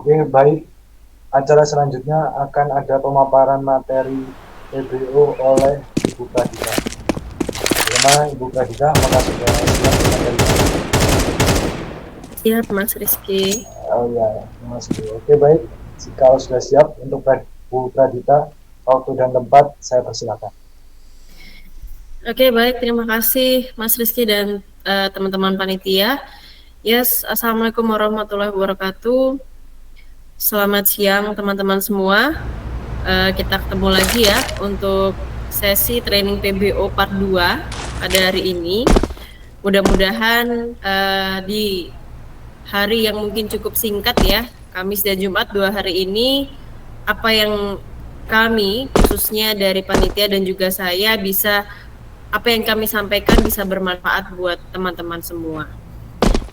Oke, baik. Acara selanjutnya akan ada pemaparan materi PBO oleh Ibu Pradita. Bagaimana Ibu Pradita? Apakah sudah siap materinya? Siap, Mas Rizky. Oh ya, Mas. Oke, baik. Jika sudah siap untuk Bu Pradita, waktu dan tempat saya persilakan. Oke, baik. Terima kasih Mas Rizky dan teman-teman panitia. Yes, Assalamualaikum warahmatullahi wabarakatuh. Selamat siang teman-teman semua. Kita ketemu lagi ya untuk sesi training PBO part 2 pada hari ini. Mudah-mudahan di hari yang mungkin cukup singkat ya, Kamis dan Jumat 2 hari ini, apa yang kami khususnya dari panitia dan juga saya bisa, apa yang kami sampaikan bisa bermanfaat buat teman-teman semua.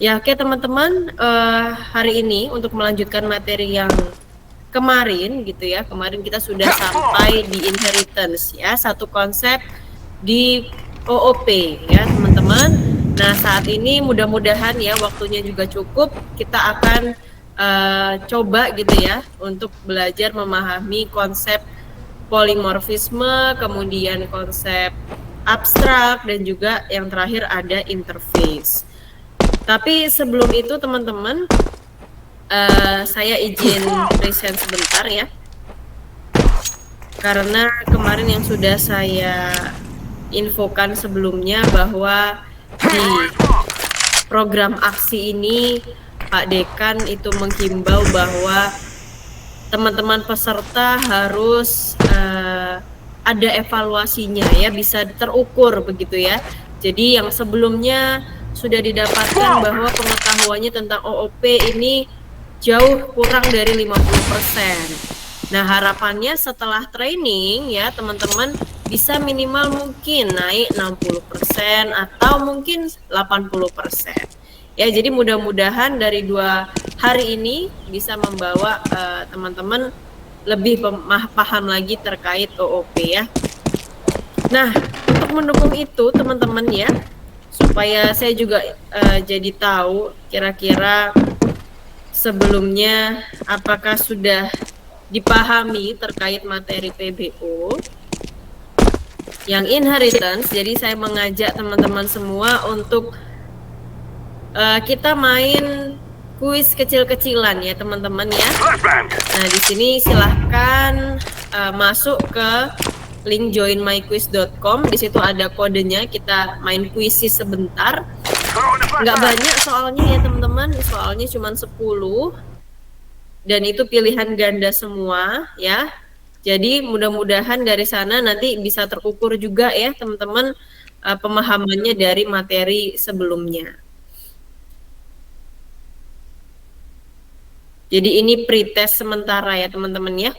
Ya, oke teman-teman, hari ini untuk melanjutkan materi yang kemarin gitu ya, kemarin kita sudah sampai di inheritance ya, satu konsep di OOP ya teman-teman. Nah, saat ini mudah-mudahan ya waktunya juga cukup, kita akan coba gitu ya untuk belajar memahami konsep polimorfisme, kemudian konsep abstrak, dan juga yang terakhir ada interface. Tapi sebelum itu teman-teman, saya izin present sebentar ya, karena kemarin yang sudah saya infokan sebelumnya bahwa di program aksi ini Pak Dekan itu menghimbau bahwa teman-teman peserta harus ada evaluasinya ya, bisa terukur begitu ya. Jadi yang sebelumnya sudah didapatkan bahwa pengetahuannya tentang OOP ini jauh kurang dari 50%. Nah, harapannya setelah training ya teman-teman bisa minimal mungkin naik 60% atau mungkin 80%. Ya, jadi mudah-mudahan dari 2 hari ini bisa membawa teman-teman lebih paham lagi terkait OOP ya. Nah, untuk mendukung itu teman-teman ya, supaya saya juga jadi tahu kira-kira sebelumnya apakah sudah dipahami terkait materi PBO yang inheritance. Jadi saya mengajak teman-teman semua untuk kita main kuis kecil-kecilan ya teman-teman ya. Nah, di sini silahkan masuk ke link joinmyquiz.com. Di situ ada kodenya, kita main kuisis sebentar. Nggak banyak soalnya ya teman-teman, soalnya cuma 10 dan itu pilihan ganda semua ya. Jadi mudah-mudahan dari sana nanti bisa terukur juga ya teman-teman pemahamannya dari materi sebelumnya. Jadi ini pretest sementara ya teman-teman ya.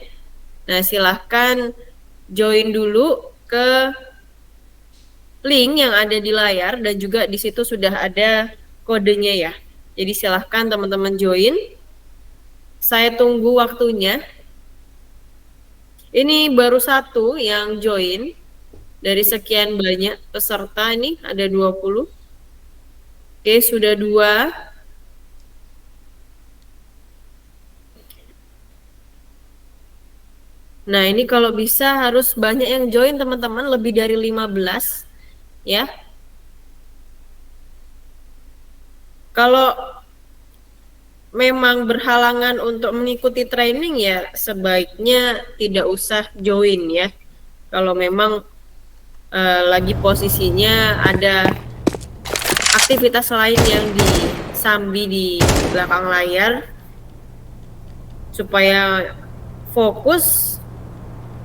Nah, silahkan join dulu ke link yang ada di layar dan juga di situ sudah ada kodenya ya. Jadi silahkan teman-teman join. Saya tunggu waktunya. Ini baru satu yang join dari sekian banyak peserta, ini ada 20. Oke, sudah 2. Nah, ini kalau bisa harus banyak yang join teman-teman, lebih dari 15 ya. Kalau memang berhalangan untuk mengikuti training ya sebaiknya tidak usah join ya. Kalau memang lagi posisinya ada aktivitas lain yang disambi di belakang layar, supaya fokus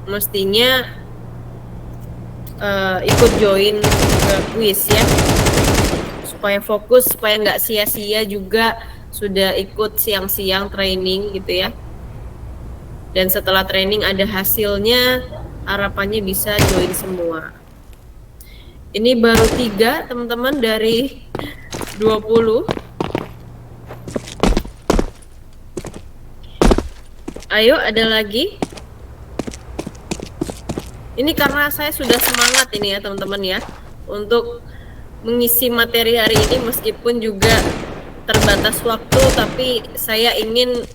mestinya ikut join ke quiz ya, supaya fokus, supaya nggak sia-sia juga sudah ikut siang-siang training gitu ya. Dan setelah training ada hasilnya, harapannya bisa join semua. Ini baru 3 teman-teman dari 20. Ayo, ada lagi. Ini karena saya sudah semangat ini ya teman-teman ya, untuk mengisi materi hari ini meskipun juga terbatas waktu, tapi saya ingin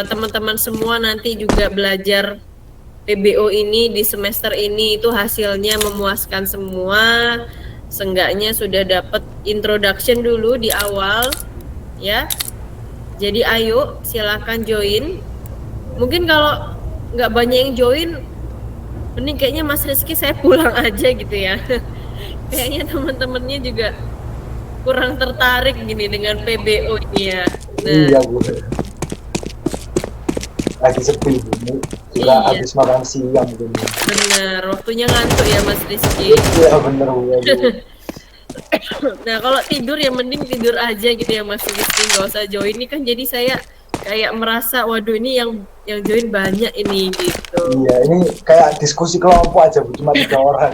teman-teman semua nanti juga belajar PBO ini di semester ini itu hasilnya memuaskan semua. Seenggaknya sudah dapat introduction dulu di awal ya. Jadi ayo silakan join. Mungkin kalau nggak banyak yang join, mending kayaknya Mas Rizky saya pulang aja gitu ya. Kayaknya teman-temannya juga kurang tertarik gini dengan PBO ini ya. Nah, Iya Bu, lagi sepi Bu, ini juga iya. habis makan siang Bu. Bener, waktunya ngantuk ya Mas Rizky. Iya bener Bu, ya, Bu. Nah kalau tidur ya mending tidur aja gitu ya Mas Rizky, nggak usah join. Ini kan jadi saya kayak merasa waduh ini yang join banyak ini gitu. Iya, ini kayak diskusi kelompok aja Bu, cuma 3 orang.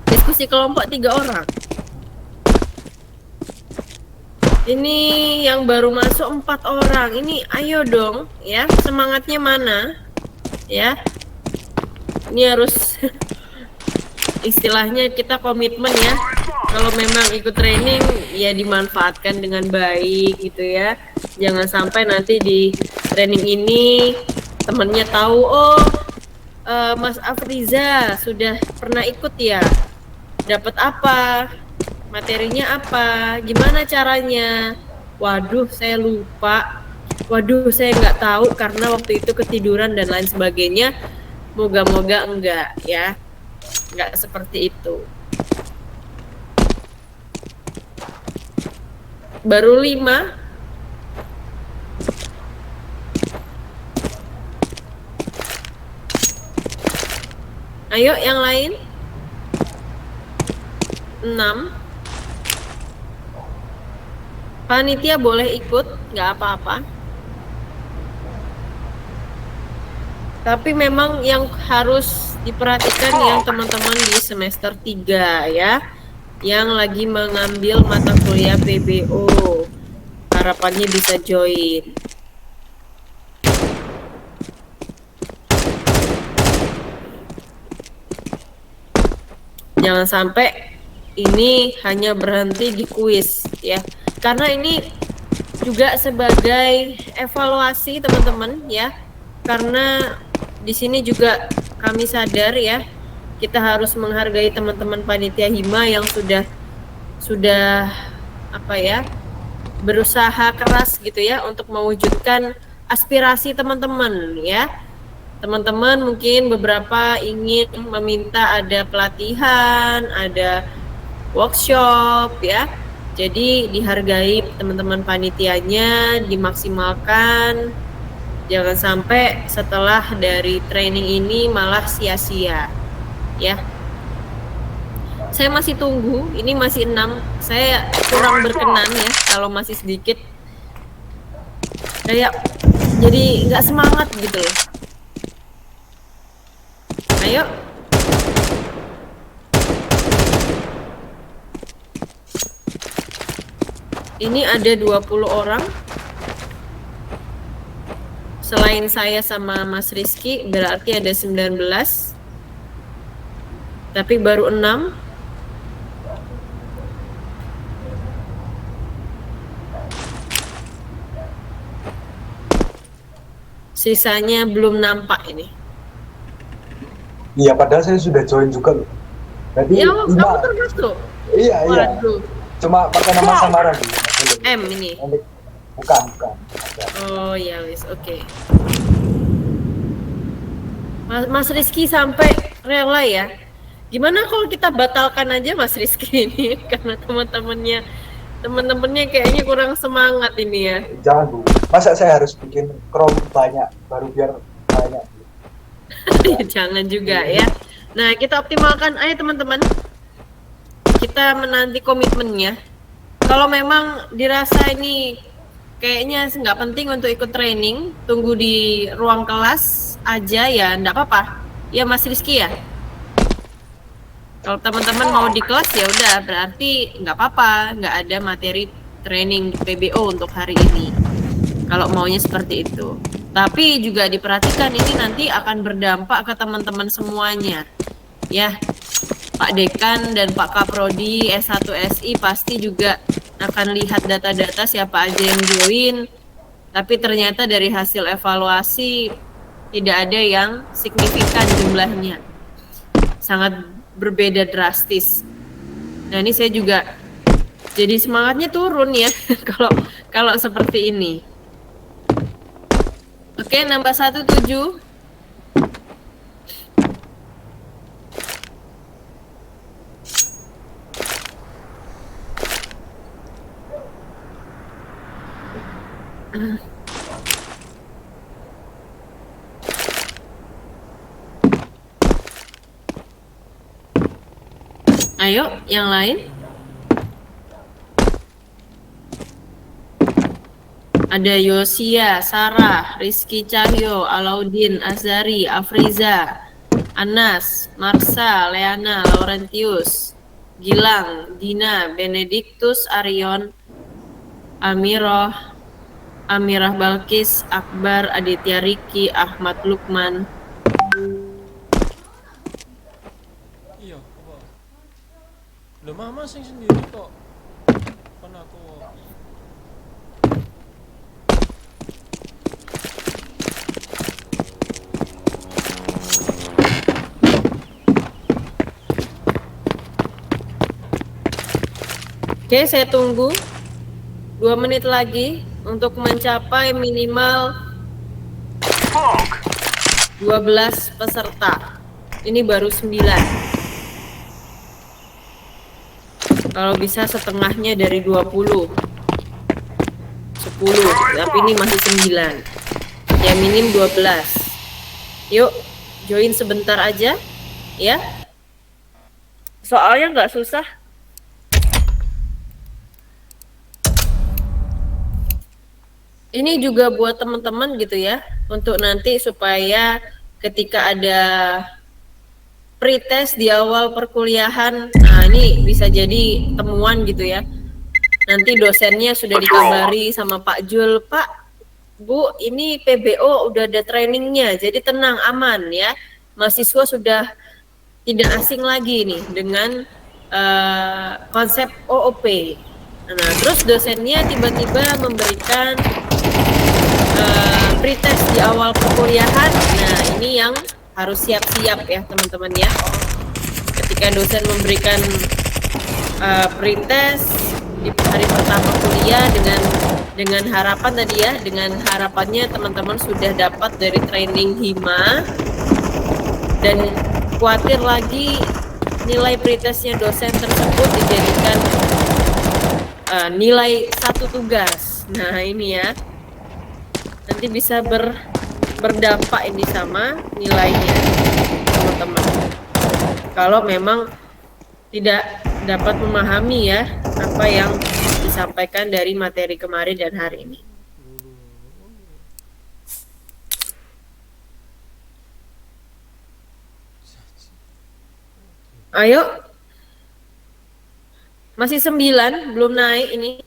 Diskusi kelompok 3 orang. Ini yang baru masuk 4 orang. Ini ayo dong ya, semangatnya mana? Ya. Ini harus istilahnya kita komitmen ya. Kalau memang ikut training ya dimanfaatkan dengan baik gitu ya. Jangan sampai nanti di training ini temennya tahu Mas Afriza sudah pernah ikut ya. Dapat apa? Materinya apa? Gimana caranya? Waduh, saya lupa. Waduh, saya nggak tahu karena waktu itu ketiduran dan lain sebagainya. Moga-moga enggak ya. Enggak seperti itu. Baru 5. Ayo yang lain. 6. Panitia boleh ikut, nggak apa-apa. Tapi memang yang harus diperhatikan yang teman-teman di semester 3 ya, yang lagi mengambil mata kuliah PBO. Harapannya bisa join. Jangan sampai ini hanya berhenti di kuis ya. Karena ini juga sebagai evaluasi teman-teman ya. Karena di sini juga kami sadar ya, kita harus menghargai teman-teman panitia hima yang sudah apa ya, berusaha keras gitu ya untuk mewujudkan aspirasi teman-teman ya. Teman-teman mungkin beberapa ingin meminta ada pelatihan, ada workshop ya. Jadi dihargai teman-teman panitianya, dimaksimalkan. Jangan sampai setelah dari training ini malah sia-sia ya. Saya masih tunggu, ini masih 6. Saya kurang berkenan ya kalau masih sedikit. Kayak jadi nggak semangat gitu loh. Ayo. Ini ada 20 orang. Selain saya sama Mas Rizky, berarti ada 19. Tapi baru 6. Sisanya belum nampak ini. Iya, padahal saya sudah join juga loh. Jadi Ya, kamu termasuk? Iya, iya. Waduh. Cuma pakai nama samaran Bu. M ini. Bukan. Oh ya wis, oke. Mas Rizky sampai rela ya. Gimana kalau kita batalkan aja Mas Rizky ini karena teman-temannya kayaknya kurang semangat ini ya. Jangan Bu. Masa saya harus bikin chrome banyak baru biar banyak Bu? Jangan juga ya. Nah, kita optimalkan aja teman-teman. Kita menanti komitmennya. Kalau memang dirasa ini kayaknya nggak penting untuk ikut training, tunggu di ruang kelas aja ya, nggak apa-apa. Ya Mas Rizky ya. Kalau teman-teman mau di kelas ya udah, berarti nggak apa-apa, nggak ada materi training di PBO untuk hari ini. Kalau maunya seperti itu. Tapi juga diperhatikan ini nanti akan berdampak ke teman-teman semuanya. Ya, Pak Dekan dan Pak Kaprodi S1 SI pasti juga akan lihat data-data siapa aja yang join. Tapi ternyata dari hasil evaluasi tidak ada yang signifikan jumlahnya. Sangat berbeda drastis. Nah, ini saya juga jadi semangatnya turun ya kalau seperti ini. Oke, nambah 17. Ayo, yang lain. Ada Yosia, Sarah, Rizky Cahyo, Alaudin, Azari, Afriza, Anas, Marsa, Leana, Laurentius, Gilang, Dina, Benediktus, Arion, Amirah, Amirah Balkis, Akbar, Aditya Riki, Ahmad Lukman. Iya, apa? Lho mama sing sendiri kok. Kan aku. Oke, saya tunggu 2 menit lagi untuk mencapai minimal 12 peserta. Ini baru 9. Kalau bisa setengahnya dari 20. 10, tapi ini masih 9. Ya minim 12. Yuk, join sebentar aja ya. Soalnya nggak susah. Ini juga buat teman-teman gitu ya, untuk nanti supaya ketika ada pretest di awal perkuliahan, nah ini bisa jadi temuan gitu ya. Nanti dosennya sudah dikabari sama Pak Jul, Pak, Bu, ini PBO udah ada trainingnya, jadi tenang, aman ya. Mahasiswa sudah tidak asing lagi nih dengan konsep OOP. Nah, terus dosennya tiba-tiba memberikan pretest di awal perkuliahan. Nah, ini yang harus siap-siap ya teman-teman ya. Ketika dosen memberikan pretest di hari pertama kuliah dengan harapan tadi ya, dengan harapannya teman-teman sudah dapat dari training HIMA, dan khawatir lagi nilai pretestnya dosen tersebut dijadikan nilai satu tugas. Nah ini ya, nanti bisa berdampak ini sama nilainya teman-teman. Kalau memang tidak dapat memahami ya apa yang disampaikan dari materi kemarin dan hari ini. Ayo, masih 9, belum naik ini.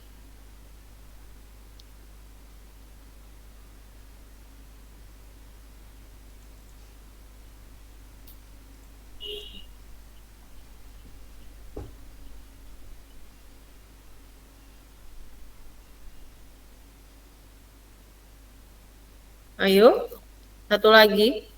Ayo, satu lagi.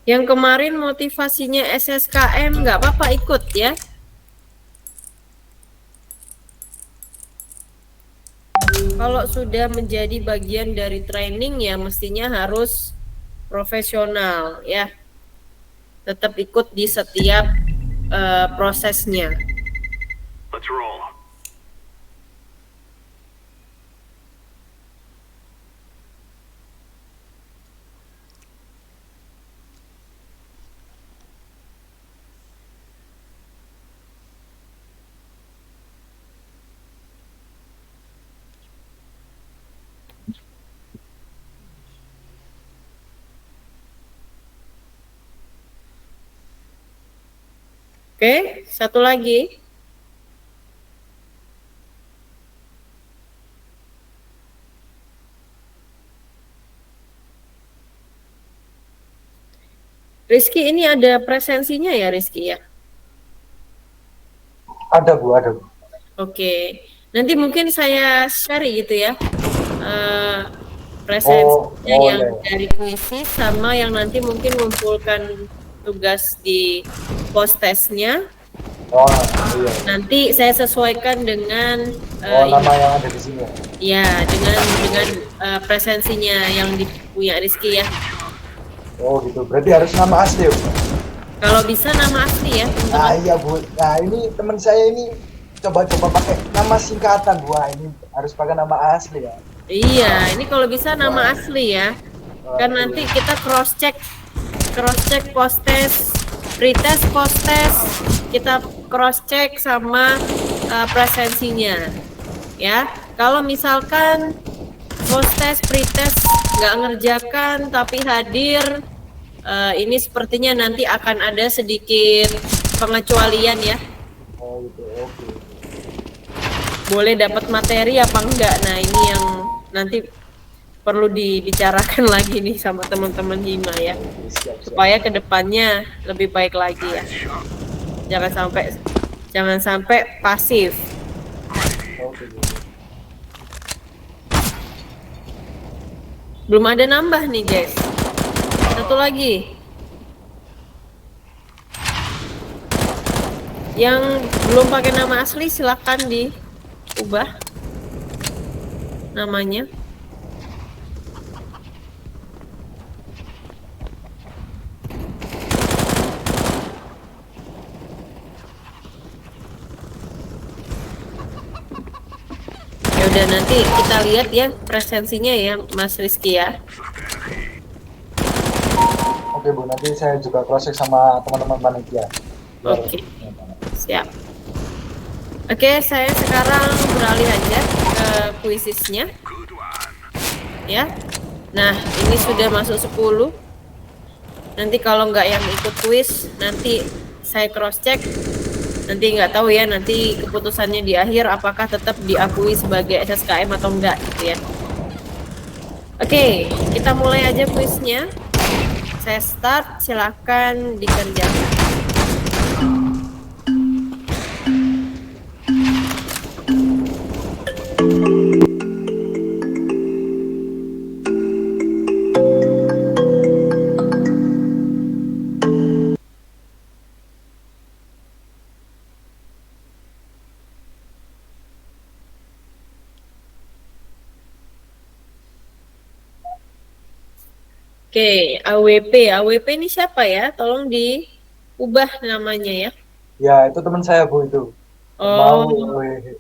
Yang kemarin motivasinya SSKM nggak apa-apa ikut ya. kalau sudah menjadi bagian dari training ya mestinya harus profesional ya. Tetap ikut di setiap prosesnya. Let's roll. Oke, satu lagi. Rizky, ini ada presensinya ya Rizky ya? Ada Bu, ada Bu. Oke, nanti mungkin saya share gitu ya. Presensinya yang iya. dari puisi sama yang nanti mungkin mengumpulkan tugas di post testnya. Oh iya. Nanti saya sesuaikan dengan Nama yang ada di sini. ya dengan presensinya yang punya Rizky ya. Oh gitu. Berarti harus nama asli ya Bu? Kalau bisa nama asli ya teman-teman. Nah iya Bu. Nah ini teman saya ini coba-coba pakai nama singkatan Bu. Wah, ini harus pakai nama asli ya. Iya, ini kalau bisa nama asli ya. Kan nanti kita cross check post test, pretest, post test, kita cross check sama presensinya. Ya, kalau misalkan post test, pretest nggak ngerjakan tapi hadir, ini sepertinya nanti akan ada sedikit pengecualian ya. Oh gitu. Oke. Boleh dapat materi apa enggak? Nah ini yang nanti perlu dibicarakan lagi nih sama teman-teman Hima ya, Siap. supaya kedepannya lebih baik lagi ya. Jangan sampai pasif. Oke. Belum ada nambah nih guys. Satu lagi. Yang belum pakai nama asli silakan diubah namanya. Ya udah, nanti kita lihat ya presensinya ya Mas Rizky ya. Oke Bu, nanti saya juga cross check sama teman-teman panitia. Oke. Siap. Oke, saya sekarang beralih aja ke kuisisnya. Ya. Nah, ini sudah masuk 10. Nanti kalau nggak yang ikut kuis, nanti saya cross check. Nanti nggak tahu ya, nanti keputusannya di akhir apakah tetap diakui sebagai SSKM atau enggak gitu ya. Oke, kita mulai aja kuisnya. Saya start, silakan dikerjakan. Oke, AWP ini siapa ya? Tolong diubah namanya ya. Ya, itu teman saya Bu itu. Oh,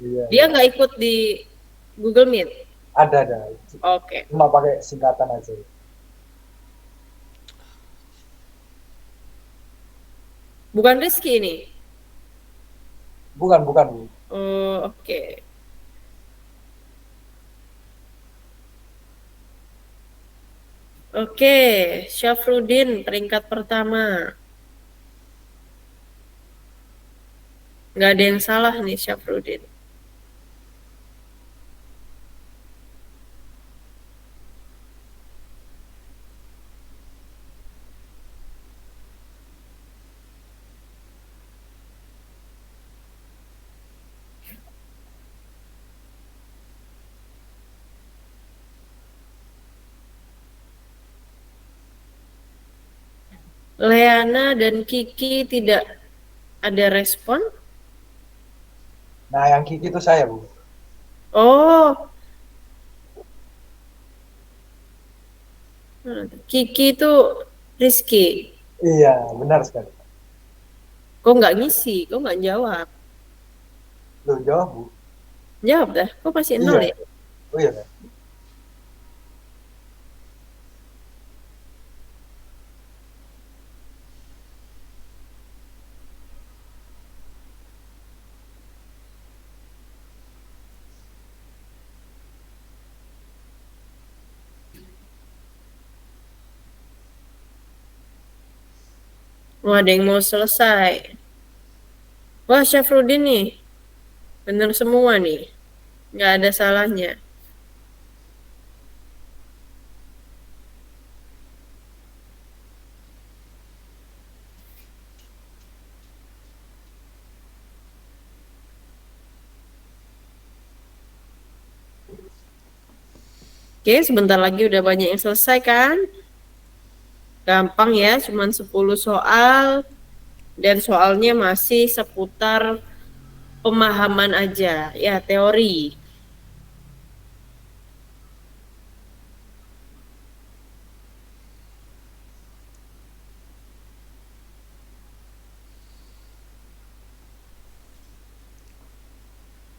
Iya. dia nggak ikut di Google Meet? Ada. Oke. Cuma pakai singkatan aja. Bukan Rizky ini? Bukan Bu. Oh, oke. Oke, Syafruddin peringkat pertama. Nggak ada yang salah nih Syafruddin. Leana dan Kiki tidak ada respon. Nah, yang Kiki itu saya Bu. Oh, Kiki itu Rizky. Iya, benar sekali. Kok nggak ngisi? Kok nggak jawab? Loh, jawab, Bu. Jawab dah. Kok masih Iya. nol ya? Oh iya, kan? Wah, ada yang mau selesai. Wah, Syafruddin nih. Bener semua nih. Nggak ada salahnya. Oke, sebentar lagi udah banyak yang selesai kan? Gampang ya, cuman 10 soal. Dan soalnya masih seputar pemahaman aja, ya teori.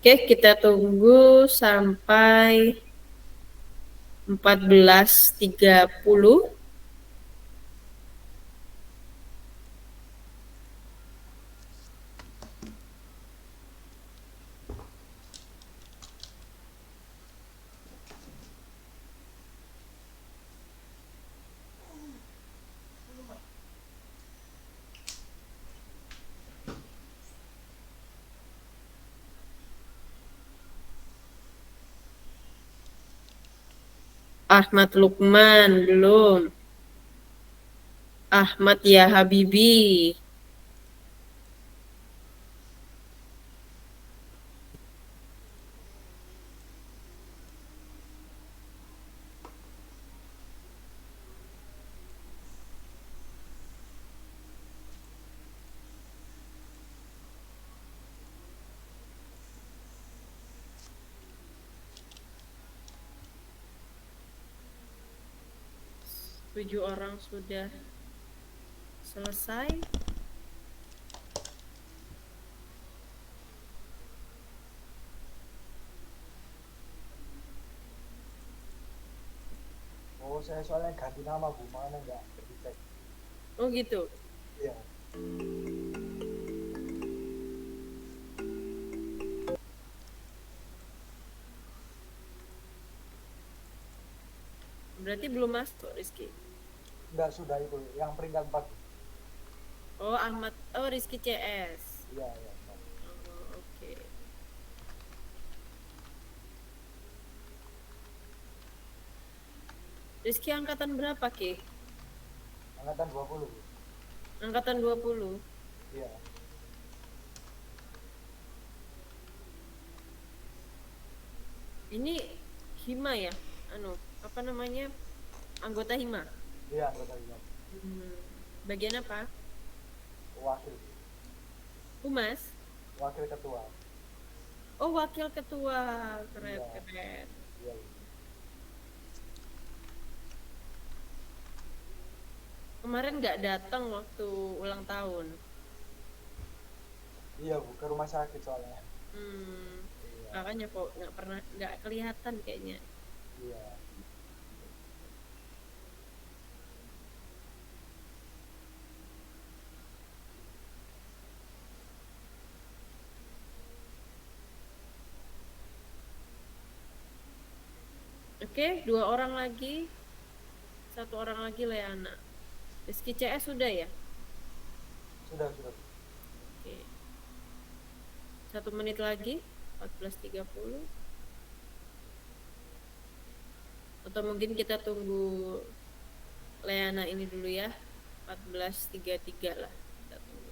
Oke, kita tunggu sampai 14.30. Ahmad Lukman belum. Ahmad ya Habibi. Tujuh orang sudah selesai. Oh, saya soalnya ganti nama, Bu. Mana nggak dicek. Oh gitu. Iya. Berarti belum masuk Rizky. Nggak, sudah itu. Yang peringkat 4. Oh Ahmad, oh Rizky CS. Iya, iya. Oh, oke. Rizky angkatan berapa Ki? Angkatan 20, Bu. Angkatan 20. Iya. Ini Hima ya? Anu, apa namanya? Anggota Hima. Iya, anggota iya. Bagian apa? Wakil. Humas? Wakil ketua. Oh, wakil ketua. Keren, Iya. keren. Iya, Bu. Kemarin nggak datang waktu ulang tahun. Iya, Bu. Ke rumah sakit soalnya. Iya. Makanya kok nggak kelihatan kayaknya. Iya. Oke, 2 orang lagi. 1 orang lagi Leana. Rizky CS sudah ya? Sudah, sudah. Oke. 1 menit lagi. 14.30. Atau mungkin kita tunggu Leana ini dulu ya. 14.33 lah. Kita tunggu.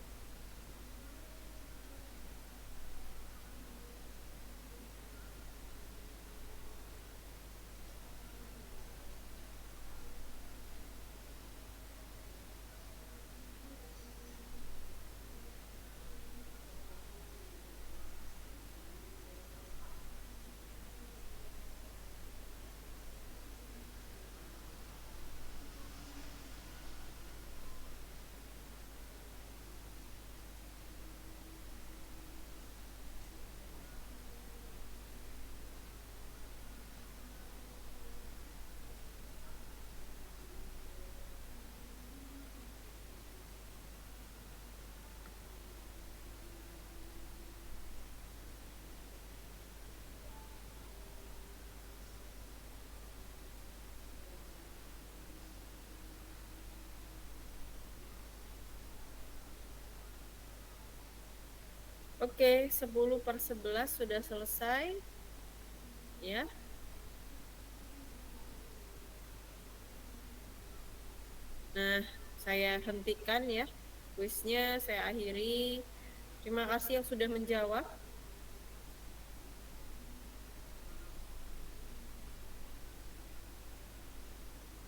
Oke, 10/11 sudah selesai. Ya. Nah, saya hentikan ya. Kuisnya saya akhiri. Terima kasih yang sudah menjawab.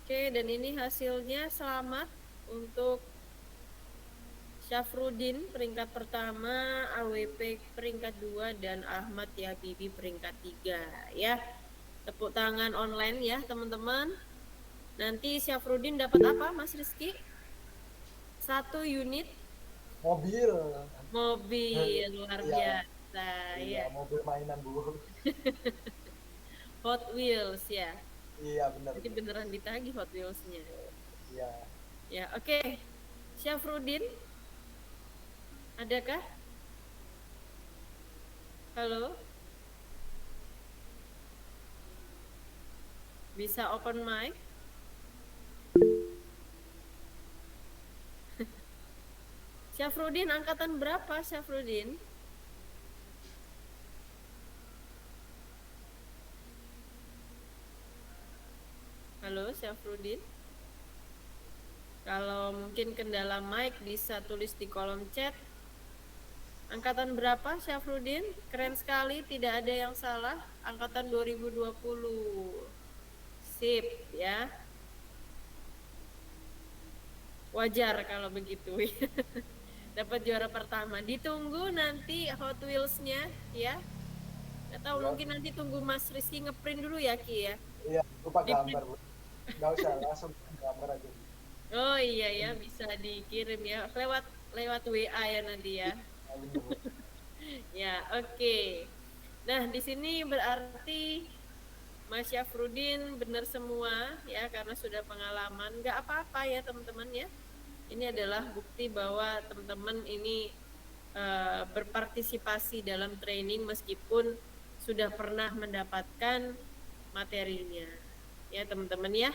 Oke, dan ini hasilnya. Selamat untuk Syafruddin peringkat pertama, AWP peringkat 2, dan Ahmad Yabibi peringkat 3 ya. Tepuk tangan online ya teman-teman. Nanti Syafruddin dapat apa Mas Rizky? 1 unit Mobil. mobil, luar Iya. biasa Iya, ya. mobil mainan Bu. Hot Wheels ya. Iya, benar. Jadi beneran ditagih Hot Wheels-nya. Iya. Ya, oke. Syafruddin, adakah? Halo? Bisa open mic? Syafruddin angkatan berapa Syafruddin? Halo Syafruddin? Kalau mungkin kendala mic bisa tulis di kolom chat. Angkatan berapa Syafruddin? Keren sekali, tidak ada yang salah. Angkatan 2020. Sip ya. Wajar kalau begitu. Dapat juara pertama. Ditunggu nanti Hot Wheels-nya ya. Nggak tahu, Ya. mungkin nanti tunggu Mas Rizky ngeprint dulu ya Ki ya. Iya, lupa Di gambar Bu. Nggak usah, langsung gambar aja. Oh iya ya, bisa dikirim ya lewat WA ya nanti ya. Nah, bener, Bu. Ya, oke. Nah, di sini berarti Mas Syafruddin benar semua ya karena sudah pengalaman. Nggak apa-apa ya teman-teman ya. Ini adalah bukti bahwa teman-teman ini berpartisipasi dalam training meskipun sudah pernah mendapatkan materinya. Ya, teman-teman ya.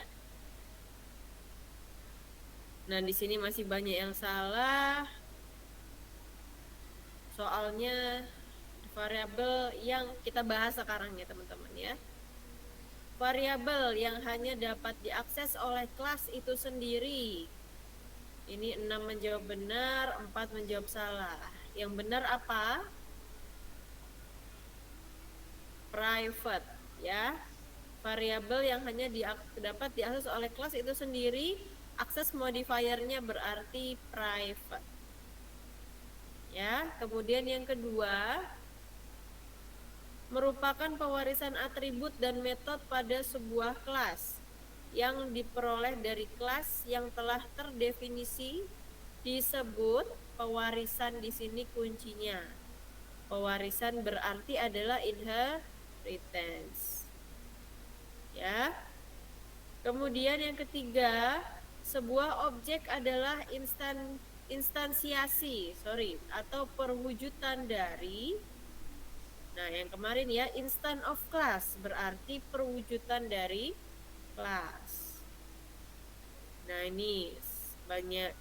Nah, di sini masih banyak yang salah. Soalnya variabel yang kita bahas sekarang ya, teman-teman ya. Variabel yang hanya dapat diakses oleh kelas itu sendiri. Ini 6 menjawab benar, 4 menjawab salah. Yang benar apa? Private ya. Variabel yang hanya dapat diakses oleh kelas itu sendiri, akses modifiernya berarti private. Ya, kemudian yang kedua, merupakan pewarisan atribut dan metode pada sebuah kelas yang diperoleh dari kelas yang telah terdefinisi, disebut pewarisan. Di sini kuncinya. Pewarisan berarti adalah inheritance. Ya. Kemudian yang ketiga, sebuah objek adalah instansiasi atau perwujudan dari. Nah, yang kemarin ya, instant of class berarti perwujudan dari kelas. Nah, ini banyak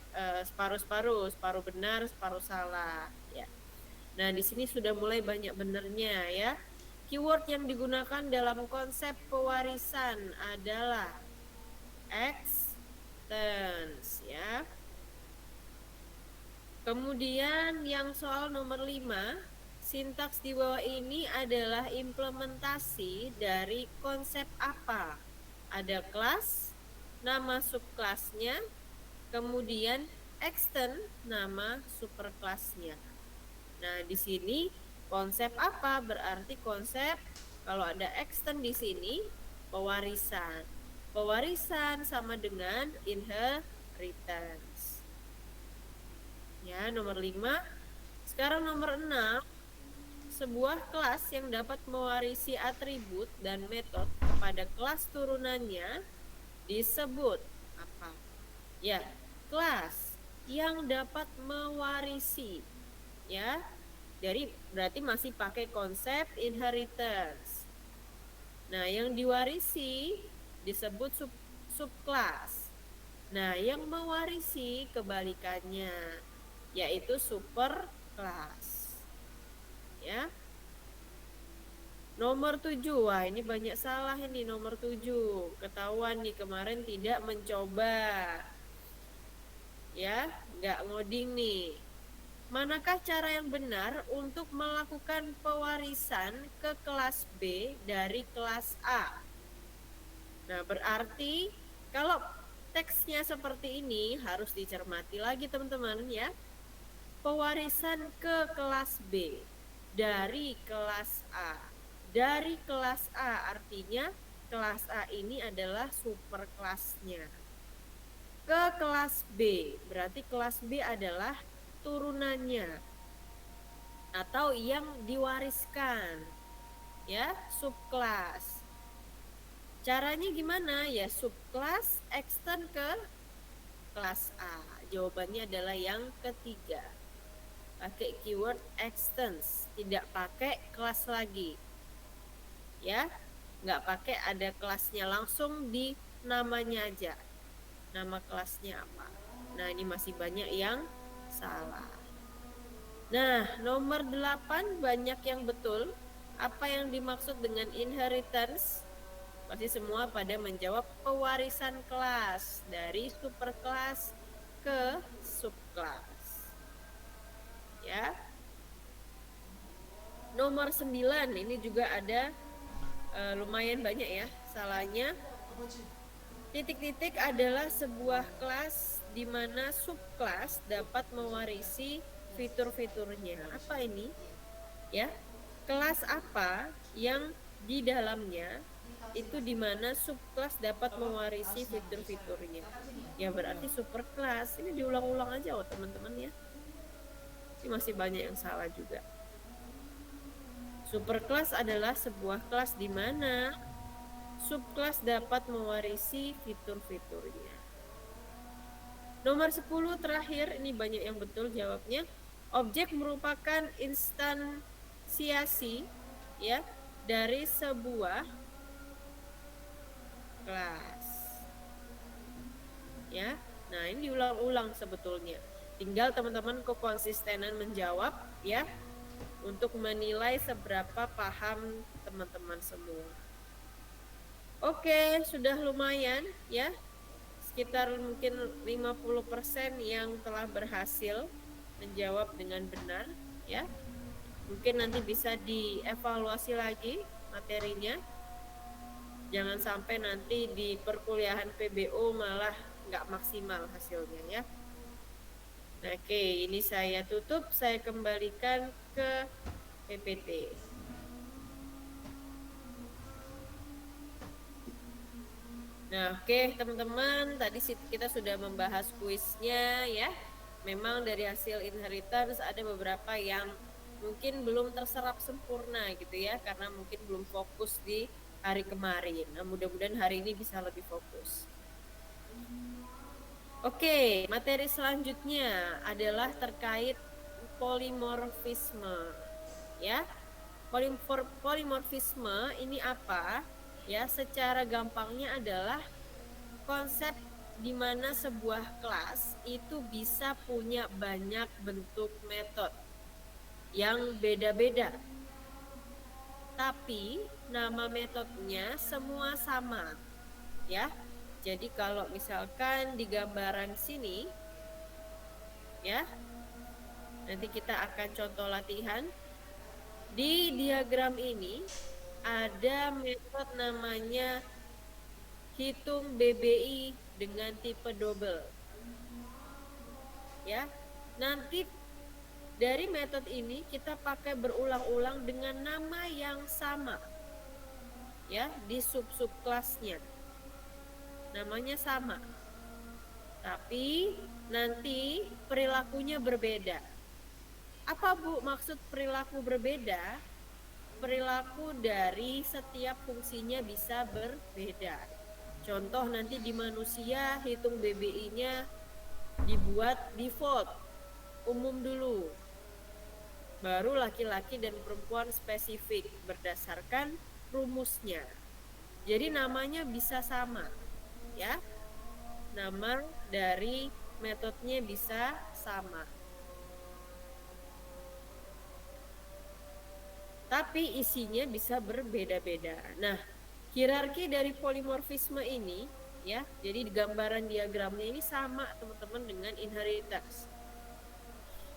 separuh benar, separuh salah ya. Nah, di sini sudah mulai banyak benernya ya. Keyword yang digunakan dalam konsep pewarisan adalah extends ya. Kemudian yang soal nomor 5, sintaks di bawah ini adalah implementasi dari konsep apa? Ada kelas, nama subkelasnya, kemudian extend nama superkelasnya. Nah, di sini konsep apa? Berarti konsep kalau ada extend di sini pewarisan. Pewarisan sama dengan inheritance. Ya, nomor 5. Sekarang nomor 6. Sebuah kelas yang dapat mewarisi atribut dan metode pada kelas turunannya disebut apa? Ya, kelas yang dapat mewarisi. Ya, jadi berarti masih pakai konsep inheritance. Nah, yang diwarisi disebut subkelas. Nah, yang mewarisi kebalikannya, yaitu superkelas. ya. Nomor 7, wah ini banyak salah ini nomor 7. Ketahuan nih kemarin tidak mencoba. Ya, nggak ngoding nih. Manakah cara yang benar untuk melakukan pewarisan ke kelas B dari kelas A? Nah, berarti kalau teksnya seperti ini harus dicermati lagi teman-teman ya. Pewarisan ke kelas B dari kelas A. Dari kelas A artinya kelas A ini adalah super kelasnya. Ke kelas B, berarti kelas B adalah turunannya atau yang diwariskan, ya, subkelas. Caranya gimana? Ya, subkelas extend ke kelas A. Jawabannya adalah yang ketiga. Pakai keyword extends, tidak pakai kelas lagi. Ya, nggak pakai ada kelasnya, langsung di namanya aja. Nama kelasnya apa? Nah, ini masih banyak yang salah. Nah, nomor 8 banyak yang betul. Apa yang dimaksud dengan inheritance? Pasti semua pada menjawab pewarisan kelas dari superkelas ke subkelas. Ya. Nomor 9 ini juga ada lumayan banyak ya salahnya. Titik-titik adalah sebuah kelas di mana subkelas dapat mewarisi fitur-fiturnya. Apa ini? Ya, kelas apa yang di dalamnya itu di mana subkelas dapat mewarisi fitur-fiturnya? Ya berarti superkelas. Ini diulang-ulang aja oh teman-teman ya. Ini masih banyak yang salah juga. Superkelas adalah sebuah kelas di mana subkelas dapat mewarisi fitur-fiturnya. Nomor 10 terakhir, ini banyak yang betul jawabnya. Objek merupakan instansiasi ya dari sebuah kelas. Ya. Nah, ini diulang-ulang sebetulnya. Tinggal teman-teman kekonsistenan menjawab ya untuk menilai seberapa paham teman-teman semua. Oke, sudah lumayan ya. Sekitar mungkin 50% yang telah berhasil menjawab dengan benar ya. Mungkin nanti bisa dievaluasi lagi materinya. Jangan sampai nanti di perkuliahan PBO malah nggak maksimal hasilnya ya. Nah, oke, ini saya tutup, saya kembalikan ke PPT. Nah, oke teman-teman, tadi kita sudah membahas kuisnya ya. Memang dari hasil inheritance ada beberapa yang mungkin belum terserap sempurna gitu ya, karena mungkin belum fokus di hari kemarin. Nah, mudah-mudahan hari ini bisa lebih fokus. Oke, materi selanjutnya adalah terkait polimorfisme. Ya, polimorfisme ini apa? Ya, secara gampangnya adalah konsep di mana sebuah kelas itu bisa punya banyak bentuk metode yang beda-beda. Tapi nama metodenya semua sama. Ya. Jadi kalau misalkan di gambaran sini ya. Nanti kita akan contoh latihan. Di diagram ini ada metode namanya hitung BBI dengan tipe double. Ya. Nanti dari metode ini kita pakai berulang-ulang dengan nama yang sama. Ya, di sub-sub kelasnya. Namanya sama. Tapi nanti perilakunya berbeda. Apa Bu maksud perilaku berbeda? Perilaku dari setiap fungsinya bisa berbeda. Contoh nanti di manusia hitung BBI-nya dibuat default, umum dulu. Baru laki-laki dan perempuan spesifik berdasarkan rumusnya. Jadi namanya bisa sama. Ya. Nama dari metodenya bisa sama. tapi isinya bisa berbeda-beda. Nah, hierarki dari polimorfisme ini ya, jadi gambaran diagramnya ini sama teman-teman dengan inheritance.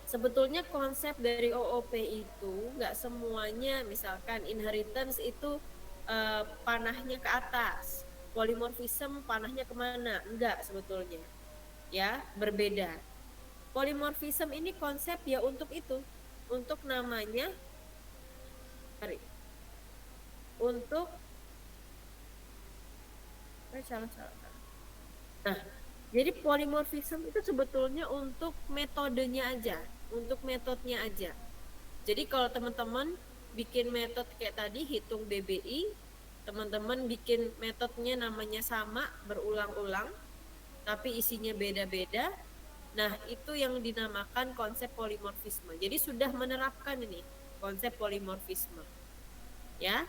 Sebetulnya konsep dari OOP itu nggak semuanya, misalkan inheritance itu panahnya ke atas, polimorfism panahnya kemana, enggak sebetulnya ya, berbeda. Polimorfism ini konsep ya untuk itu, untuk namanya untuk salah. Nah, jadi polimorfism itu sebetulnya untuk metodenya aja, untuk metodenya aja. Jadi kalau teman-teman bikin metode kayak tadi hitung BBI, teman-teman bikin metodenya namanya sama, berulang-ulang, tapi isinya beda-beda. Nah, itu yang dinamakan konsep polimorfisme. Jadi sudah menerapkan ini konsep polimorfisme. Ya.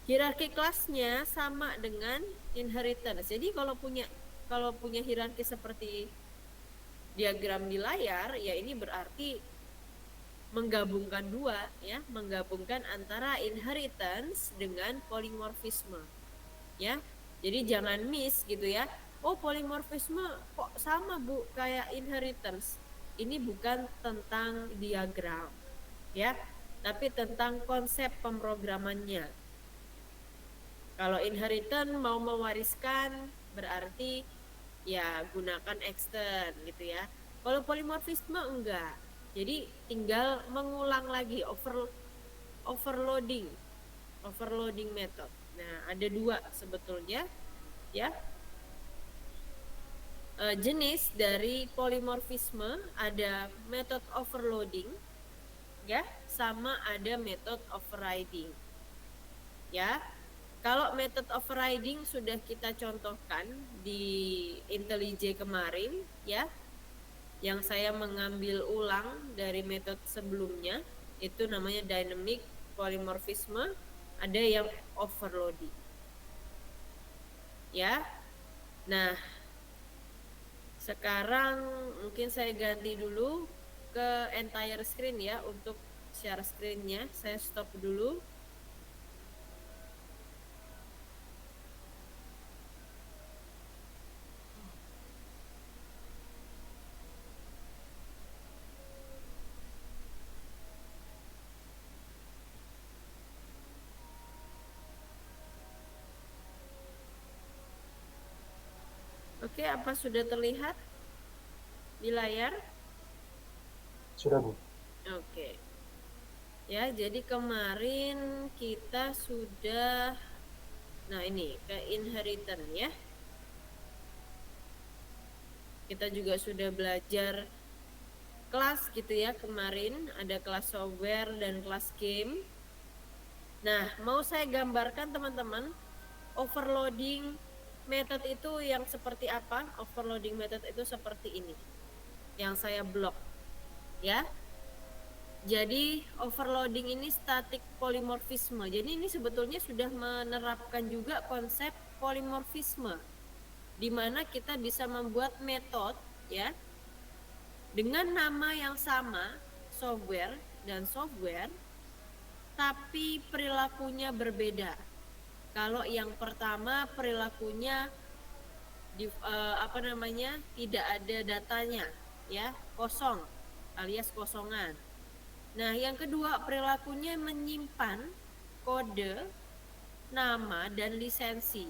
Hierarki kelasnya sama dengan inheritance. Jadi kalau punya hierarki seperti diagram di layar, ya ini berarti menggabungkan dua ya, menggabungkan antara inheritance dengan polimorfisme. Ya. Jadi jangan miss gitu ya. Oh, polimorfisme kok sama Bu kayak inheritance. Ini bukan tentang diagram ya, tapi tentang konsep pemrogramannya. Kalau inheritance mau mewariskan berarti ya gunakan extend gitu ya. Kalau polimorfisme enggak. Jadi tinggal mengulang lagi overloading method. Nah, ada dua sebetulnya ya. Jenis dari polimorfisme ada method overloading ya, sama ada method overriding. Ya. Kalau method overriding sudah kita contohkan di IntelliJ kemarin ya, yang saya mengambil ulang dari metode sebelumnya, itu namanya dynamic polymorphism, ada yang overloading. Ya. Nah, sekarang mungkin saya ganti dulu ke entire screen ya, untuk share screen-nya. Saya stop dulu. Oke, apa sudah terlihat di layar? Sudah, Bu. Oke. Ya, jadi kemarin kita sudah, nah ini ke inheritance ya. Kita juga sudah belajar kelas gitu ya kemarin, ada kelas software dan kelas game. Nah, mau saya gambarkan teman-teman, overloading method itu yang seperti apa? Overloading method itu seperti ini, yang saya blok ya. Jadi overloading ini static polymorphisme. Jadi ini sebetulnya sudah menerapkan juga konsep polymorphisme, di mana kita bisa membuat metode ya dengan nama yang sama, software dan software, tapi perilakunya berbeda. Kalau yang pertama perilakunya tidak ada datanya ya, kosong alias kosongan. Nah, yang kedua perilakunya menyimpan kode, nama dan lisensi.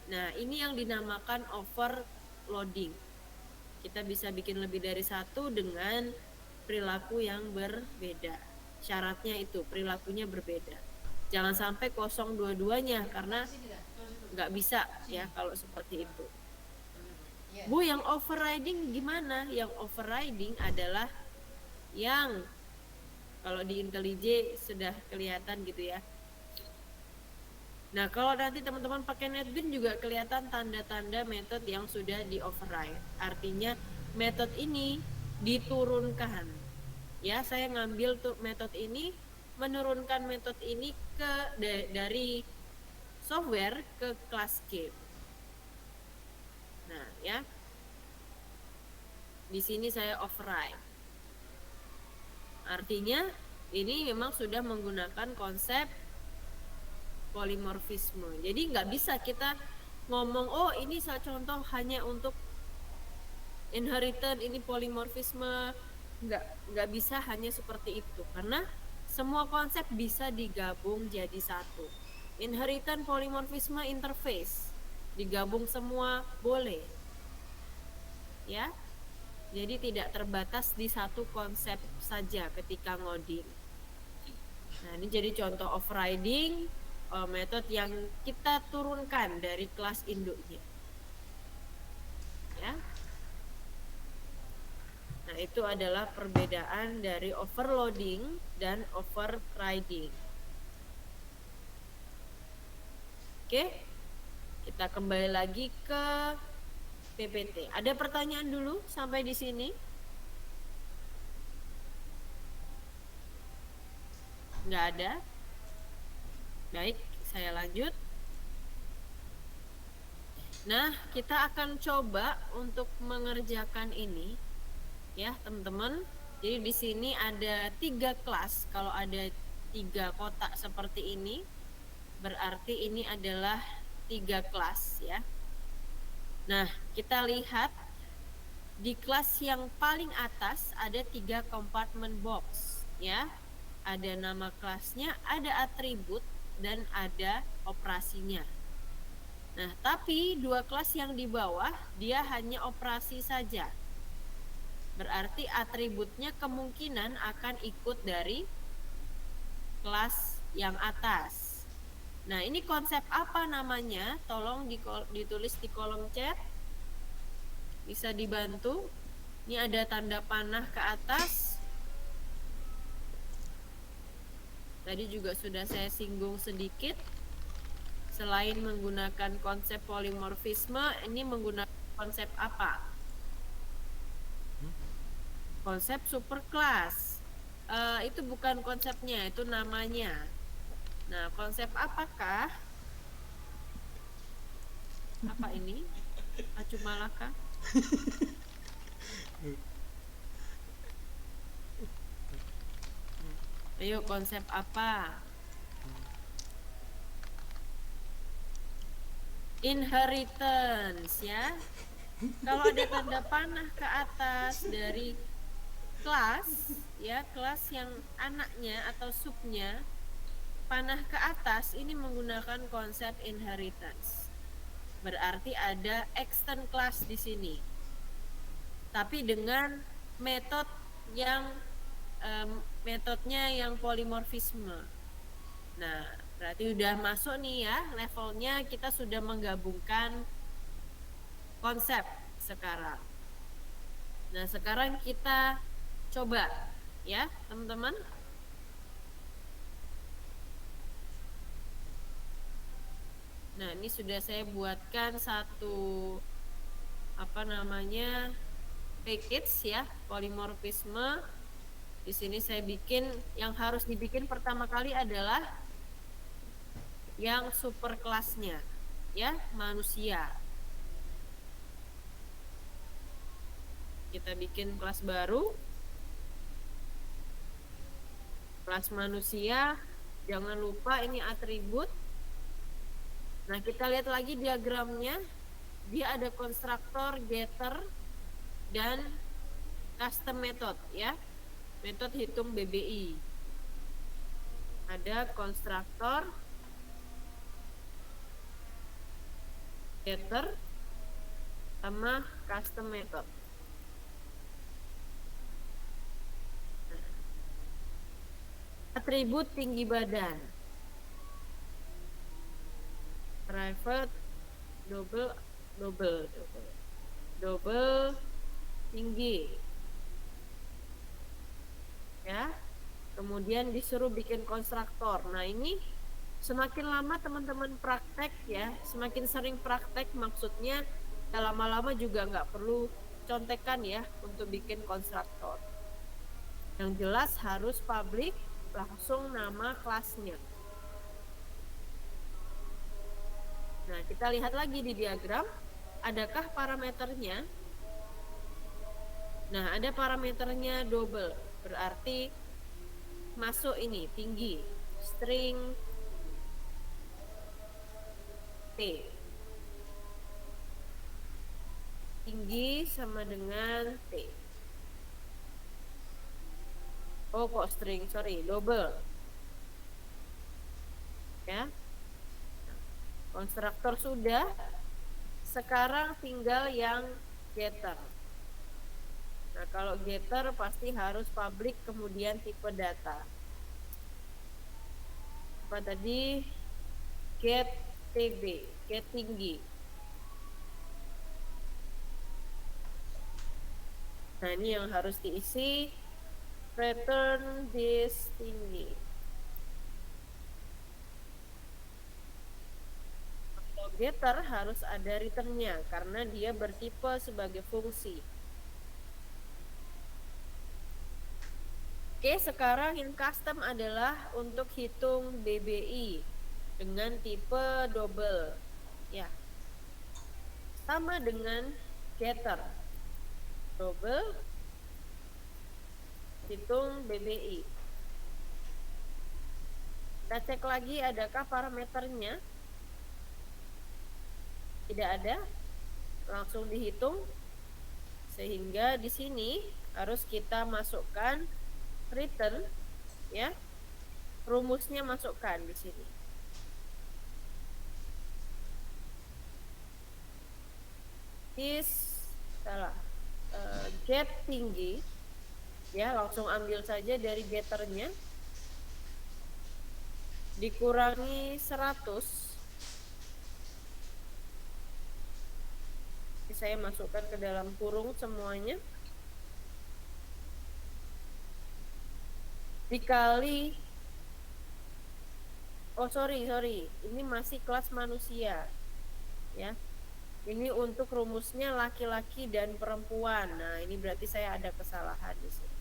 Nah, ini yang dinamakan overloading. Kita bisa bikin lebih dari satu dengan perilaku yang berbeda. Syaratnya itu perilakunya berbeda. Jangan sampai kosong dua-duanya, karena nggak bisa ya kalau seperti itu. Bu, yang overriding gimana? Yang overriding adalah yang kalau di IntelliJ sudah kelihatan gitu ya. Nah, kalau nanti teman-teman pakai NetBeans juga kelihatan tanda-tanda metode yang sudah di override. Artinya metode ini diturunkan. Ya, saya ngambil tuh metode ini, menurunkan metode ini dari software ke kelas game. Nah, ya. Di sini saya override. Artinya ini memang sudah menggunakan konsep polimorfisme. Jadi nggak bisa kita ngomong, oh ini contoh hanya untuk inheritance, ini polimorfisme. Nggak bisa hanya seperti itu, karena semua konsep bisa digabung jadi satu. Inheritance, polimorfisme, interface, digabung semua boleh. Ya, jadi tidak terbatas di satu konsep saja ketika ngoding. Nah, ini jadi contoh overriding, metode yang kita turunkan dari kelas induknya. Ya. Nah, itu adalah perbedaan dari overloading dan overriding. Oke, kita kembali lagi ke PPT. Ada pertanyaan dulu sampai di sini? Nggak ada? Baik, saya lanjut. Nah, kita akan coba untuk mengerjakan ini, ya teman-teman. Jadi di sini ada 3 kelas. Kalau ada 3 kotak seperti ini, berarti ini adalah 3 kelas, ya. Nah, kita lihat di kelas yang paling atas ada 3 compartment box, ya. Ada nama kelasnya, ada atribut, dan ada operasinya. Nah, tapi 2 kelas yang di bawah dia hanya operasi saja. Berarti atributnya kemungkinan akan ikut dari kelas yang atas. Nah, ini konsep apa namanya? Tolong ditulis di kolom chat. Bisa dibantu. Ini ada tanda panah ke atas. Tadi juga sudah saya singgung sedikit. Selain menggunakan konsep polimorfisme, ini menggunakan konsep apa? Konsep superclass. Itu bukan konsepnya, itu namanya. Nah, konsep apakah? Apa ini? Acu Malaka? Ayo, konsep apa? Inheritance, ya. Kalau ada tanda panah ke atas dari kelas, ya, kelas yang anaknya atau subnya, panah ke atas ini menggunakan konsep inheritance. Berarti ada extend class di sini. Tapi dengan metode yang metodenya yang polimorfisme. Nah, berarti udah masuk nih ya, levelnya kita sudah menggabungkan konsep sekarang. Nah, sekarang kita coba ya, teman-teman. Nah, ini sudah saya buatkan satu package ya, polimorfisme. Di sini saya bikin, yang harus dibikin pertama kali adalah yang super kelasnya, ya, manusia. Kita bikin kelas baru, kelas manusia. Jangan lupa ini atribut. Nah, kita lihat lagi diagramnya. Dia ada konstruktor, getter, dan custom method, ya. Metode hitung BBI. Ada konstruktor, getter, sama custom method. Atribut tinggi badan, private, double tinggi, ya. Kemudian disuruh bikin konstruktor. Nah, ini semakin lama teman-teman praktek ya, semakin sering praktek, maksudnya lama-lama juga nggak perlu contekan ya untuk bikin konstruktor. Yang jelas harus public, langsung nama kelasnya. Nah, kita lihat lagi di diagram, adakah parameternya? Nah, ada parameternya double, berarti masuk ini tinggi, string T. Tinggi sama dengan T. Oh kok string, sorry, double. Ya. Konstruktor sudah. Sekarang tinggal yang getter. Nah, kalau getter pasti harus public kemudian tipe data. Apa tadi? Get TB, get tinggi. Nah, ini yang harus diisi. Return this tinggi. Kalau getter harus ada returnnya karena dia bertipe sebagai fungsi. Oke, sekarang yang custom adalah untuk hitung BBI dengan tipe double. Ya. Sama dengan getter. Double hitung BBI. Kita cek lagi adakah parameternya. Tidak ada. Langsung dihitung. Sehingga di sini harus kita masukkan return, ya, rumusnya masukkan di sini. Get tinggi, ya, langsung ambil saja dari getternya, dikurangi 100. Ini saya masukkan ke dalam kurung semuanya. Dikali, oh sorry, ini masih kelas manusia, ya. Ini untuk rumusnya laki-laki dan perempuan. Nah, ini berarti saya ada kesalahan di sini.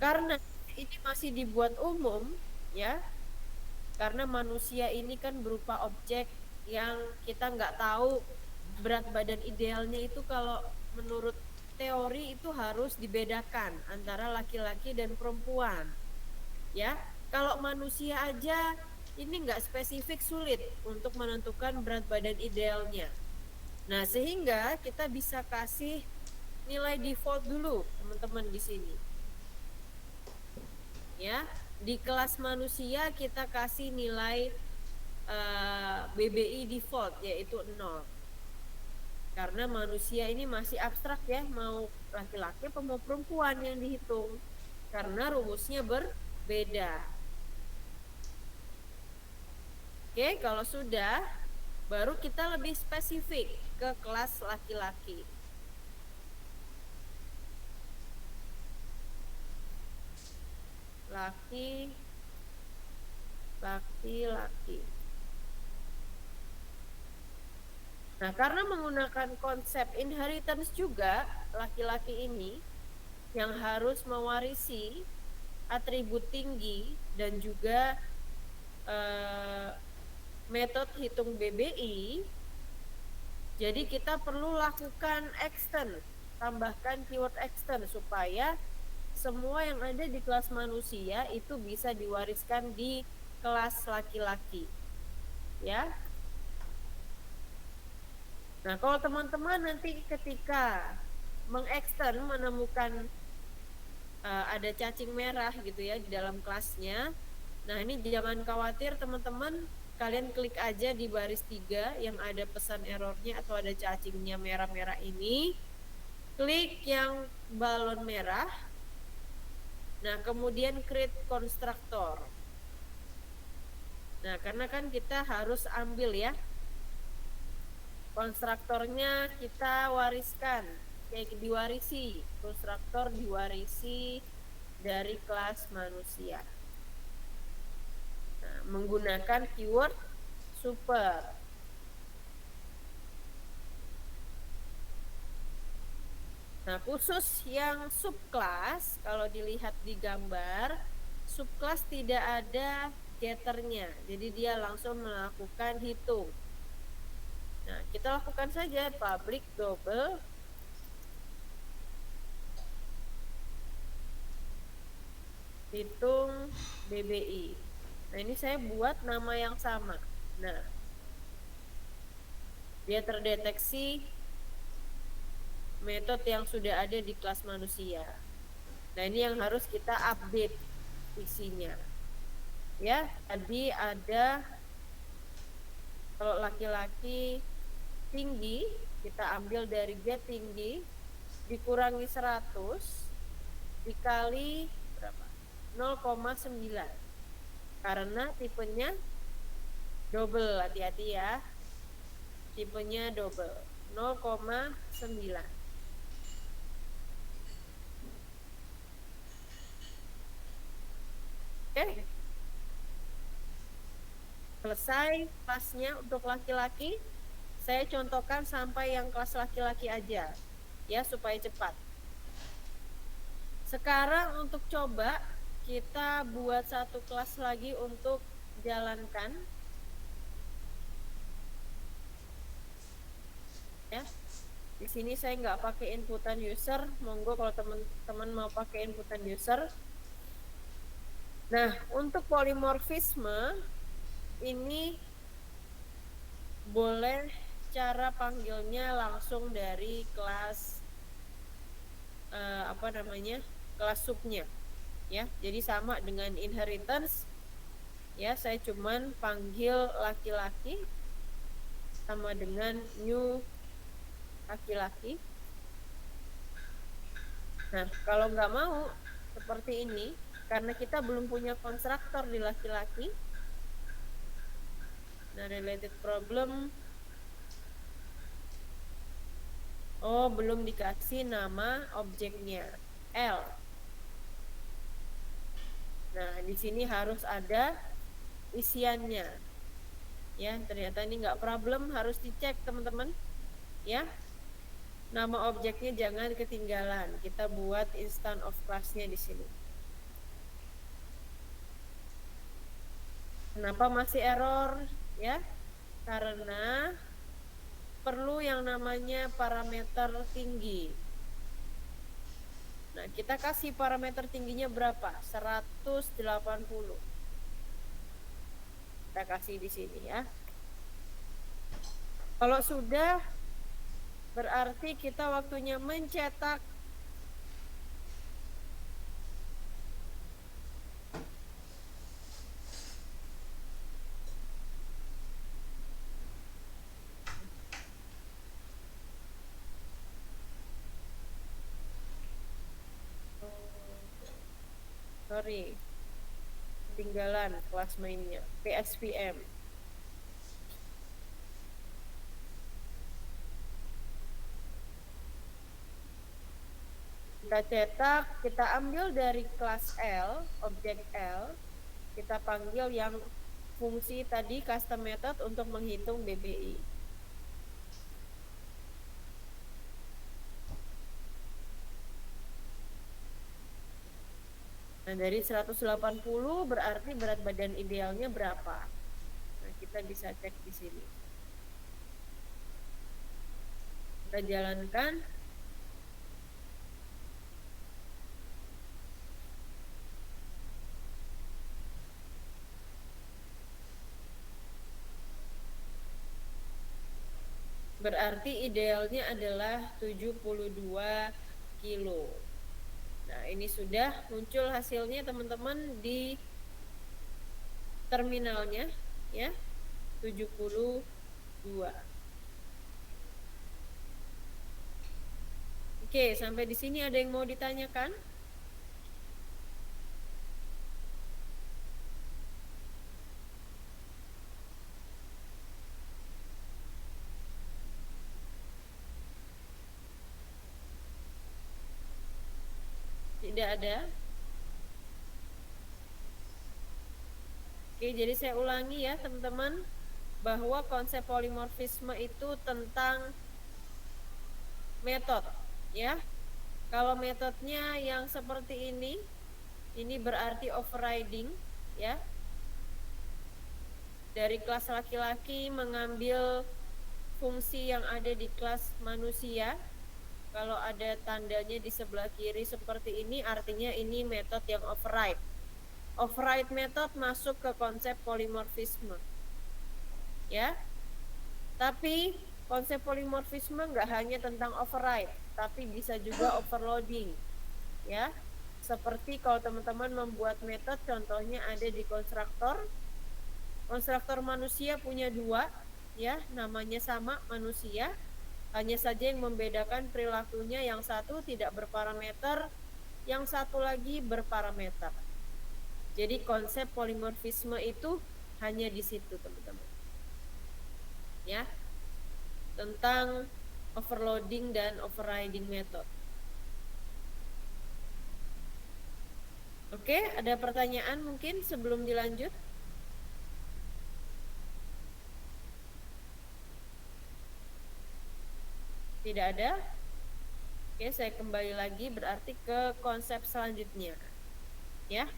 Karena ini masih dibuat umum, ya. Karena manusia ini kan berupa objek yang kita nggak tahu berat badan idealnya itu. Kalau menurut teori itu harus dibedakan antara laki-laki dan perempuan, ya. Kalau manusia aja ini nggak spesifik, sulit untuk menentukan berat badan idealnya. Nah, sehingga kita bisa kasih nilai default dulu teman-teman di sini, ya. Di kelas manusia kita kasih nilai BBI default yaitu 0. Karena manusia ini masih abstrak, ya, mau laki-laki atau mau perempuan yang dihitung, karena rumusnya berbeda. Oke, kalau sudah, baru kita lebih spesifik ke kelas laki-laki. Laki-laki. Nah, karena menggunakan konsep inheritance juga, laki-laki ini yang harus mewarisi atribut tinggi dan juga metode hitung BBI. Jadi kita perlu lakukan extend, tambahkan keyword extend supaya semua yang ada di kelas manusia itu bisa diwariskan di kelas laki-laki, ya. Nah, kalau teman-teman nanti ketika mengextend menemukan ada cacing merah gitu ya di dalam kelasnya, nah ini jangan khawatir teman-teman, kalian klik aja di baris 3 yang ada pesan errornya atau ada cacingnya merah-merah ini, klik yang balon merah. Nah, kemudian create constructor. Nah, karena kan kita harus ambil, ya, konstruktornya kita wariskan, kayak diwarisi, konstruktor diwarisi dari kelas manusia. Nah, menggunakan keyword super. Nah, khusus yang subclass, kalau dilihat di gambar, subclass tidak ada getternya, jadi dia langsung melakukan hitung. Nah, kita lakukan saja public double hitung BBI. Nah, ini saya buat nama yang sama. Nah, dia terdeteksi metode yang sudah ada di kelas manusia. Nah, ini yang harus kita update isinya. Ya, tadi ada kalau laki-laki tinggi, kita ambil dari get tinggi, dikurangi 100, dikali berapa? 0,9. Karena tipenya double, hati-hati ya. Tipenya double, 0,9. Oke. Selesai kelasnya untuk laki-laki. Saya contohkan sampai yang kelas laki-laki aja, ya, supaya cepat. Sekarang untuk coba, kita buat satu kelas lagi untuk jalankan. Ya, di sini saya nggak pakai inputan user. Monggo kalau teman-teman mau pakai inputan user. Nah, untuk polimorfisme ini boleh cara panggilnya langsung dari kelas kelas subnya, ya. Jadi sama dengan inheritance, ya. Saya cuman panggil laki-laki sama dengan new laki-laki. Nah, kalau nggak mau seperti ini, karena kita belum punya konstruktor di laki-laki. Nah, related problem. Oh, belum dikasih nama objeknya, L. Nah, di sini harus ada isiannya. Ya, ternyata ini nggak problem, harus dicek teman-teman. Ya, nama objeknya jangan ketinggalan. Kita buat instance of class-nya di sini. Kenapa masih error? Ya, karena perlu yang namanya parameter tinggi. Nah, kita kasih parameter tingginya berapa? 180. Kita kasih di sini ya. Kalau sudah, berarti kita waktunya mencetak ketinggalan kelas mainnya, PSVM. Kita cetak, kita ambil dari kelas L, objek L, kita panggil yang fungsi tadi custom method untuk menghitung BBI. Nah, dari 180 berarti berat badan idealnya berapa? Nah, kita bisa cek di sini. Kita jalankan. Berarti idealnya adalah 72 kilo. Nah, ini sudah muncul hasilnya teman-teman di terminalnya, ya, 72. Oke, sampai di sini ada yang mau ditanyakan? Tidak ada. Oke, jadi saya ulangi ya teman-teman, bahwa konsep polimorfisme itu tentang metode, ya. Kalau metodenya yang seperti ini berarti overriding, ya. Dari kelas laki-laki mengambil fungsi yang ada di kelas manusia. Kalau ada tandanya di sebelah kiri seperti ini, artinya ini metode yang override. Override method masuk ke konsep polimorfisme. Ya. Tapi konsep polimorfisme nggak hanya tentang override, tapi bisa juga overloading. Ya. Seperti kalau teman-teman membuat metode, contohnya ada di konstruktor. Konstruktor manusia punya dua, ya, namanya sama manusia. Hanya saja yang membedakan perilakunya, yang satu tidak berparameter, yang satu lagi berparameter. Jadi konsep polimorfisme itu hanya di situ, teman-teman. Ya, tentang overloading dan overriding method. Oke, ada pertanyaan mungkin sebelum dilanjut? Tidak ada? Oke, saya kembali lagi berarti ke konsep selanjutnya. Ya.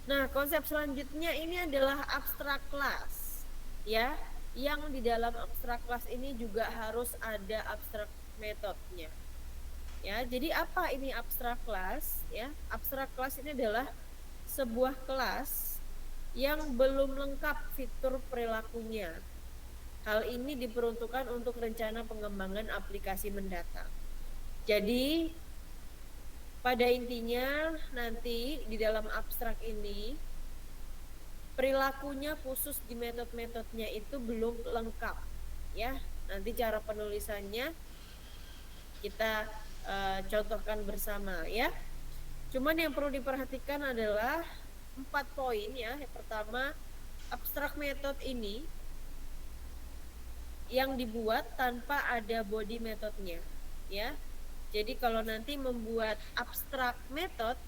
Nah, konsep selanjutnya ini adalah abstrak class. Ya, yang di dalam abstrak class ini juga harus ada abstrak metodenya. Ya, jadi apa ini abstrak class? Ya, abstrak class ini adalah sebuah kelas yang belum lengkap fitur perilakunya. Hal ini diperuntukkan untuk rencana pengembangan aplikasi mendatang. Jadi, pada intinya nanti di dalam abstrak ini perilakunya khusus di metode-metodenya itu belum lengkap, ya. Nanti cara penulisannya kita contohkan bersama, ya. Cuman yang perlu diperhatikan adalah 4 poin, ya. Yang pertama, abstrak method ini yang dibuat tanpa ada body metodenya, ya. Jadi kalau nanti membuat abstrak method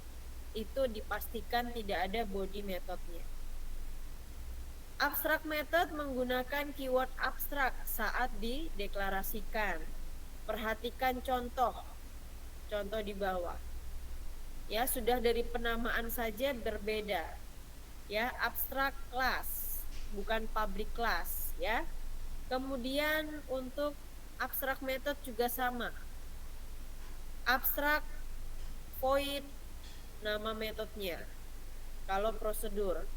itu dipastikan tidak ada body metodenya. Abstrak method menggunakan keyword abstrak saat dideklarasikan. Perhatikan contoh di bawah. Ya, sudah dari penamaan saja berbeda. Ya, abstrak class, bukan public class, ya. Kemudian untuk abstrak method juga sama. Abstrak void nama metodenya kalau prosedur.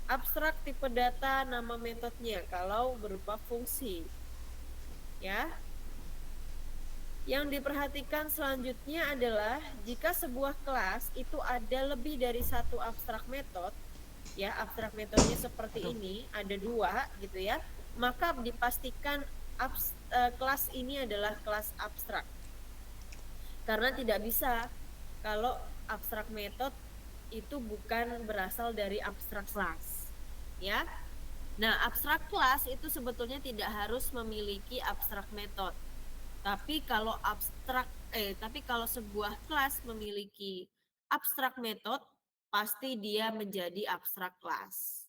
Abstrak tipe data nama metodenya kalau berupa fungsi. Ya. Yang diperhatikan selanjutnya adalah jika sebuah kelas itu ada lebih dari satu abstrak method, ya, abstrak metodenya seperti ini, ada 2 gitu ya, maka dipastikan kelas ini adalah kelas abstrak. Karena tidak bisa kalau abstrak method itu bukan berasal dari abstrak class, ya. Nah, abstrak class itu sebetulnya tidak harus memiliki abstrak method. Tapi kalau sebuah kelas memiliki abstrak method, pasti dia menjadi abstrak class.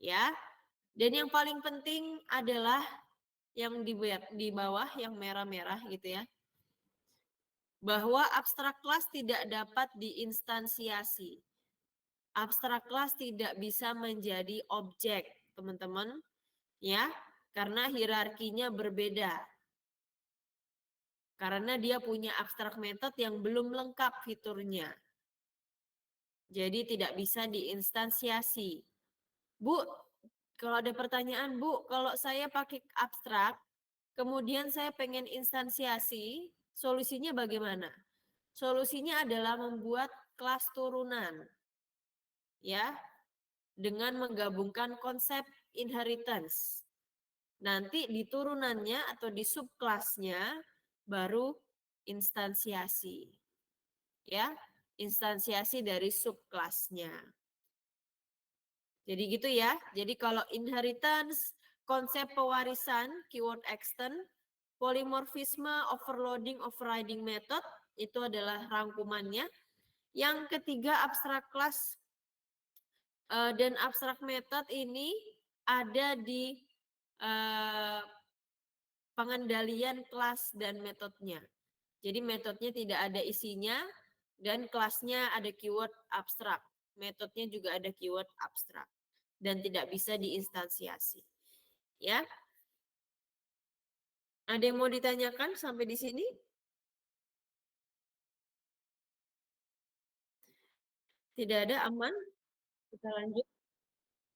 Ya. Dan yang paling penting adalah yang di bawah yang merah-merah gitu ya. Bahwa abstrak class tidak dapat diinstansiasi. Abstrak class tidak bisa menjadi objek, teman-teman, ya, karena hierarkinya berbeda. Karena dia punya abstrak method yang belum lengkap fiturnya. Jadi tidak bisa diinstansiasi. Bu, kalau ada pertanyaan, Bu, kalau saya pakai abstrak, kemudian saya pengen instansiasi, solusinya bagaimana? Solusinya adalah membuat kelas turunan, ya, dengan menggabungkan konsep inheritance. Nanti di turunannya atau di subkelasnya baru instansiasi, ya, instansiasi dari subkelasnya. Jadi gitu ya. Jadi kalau inheritance, konsep pewarisan, keyword extend, polimorfisme, overloading, overriding method, itu adalah rangkumannya. Yang ketiga, abstrak class dan abstrak method ini ada di pengendalian kelas dan metodenya. Jadi metodenya tidak ada isinya dan kelasnya ada keyword abstrak. Metodenya juga ada keyword abstrak dan tidak bisa diinstansiasi. Ya. Ada yang mau ditanyakan sampai di sini? Tidak ada, aman? Kita lanjut.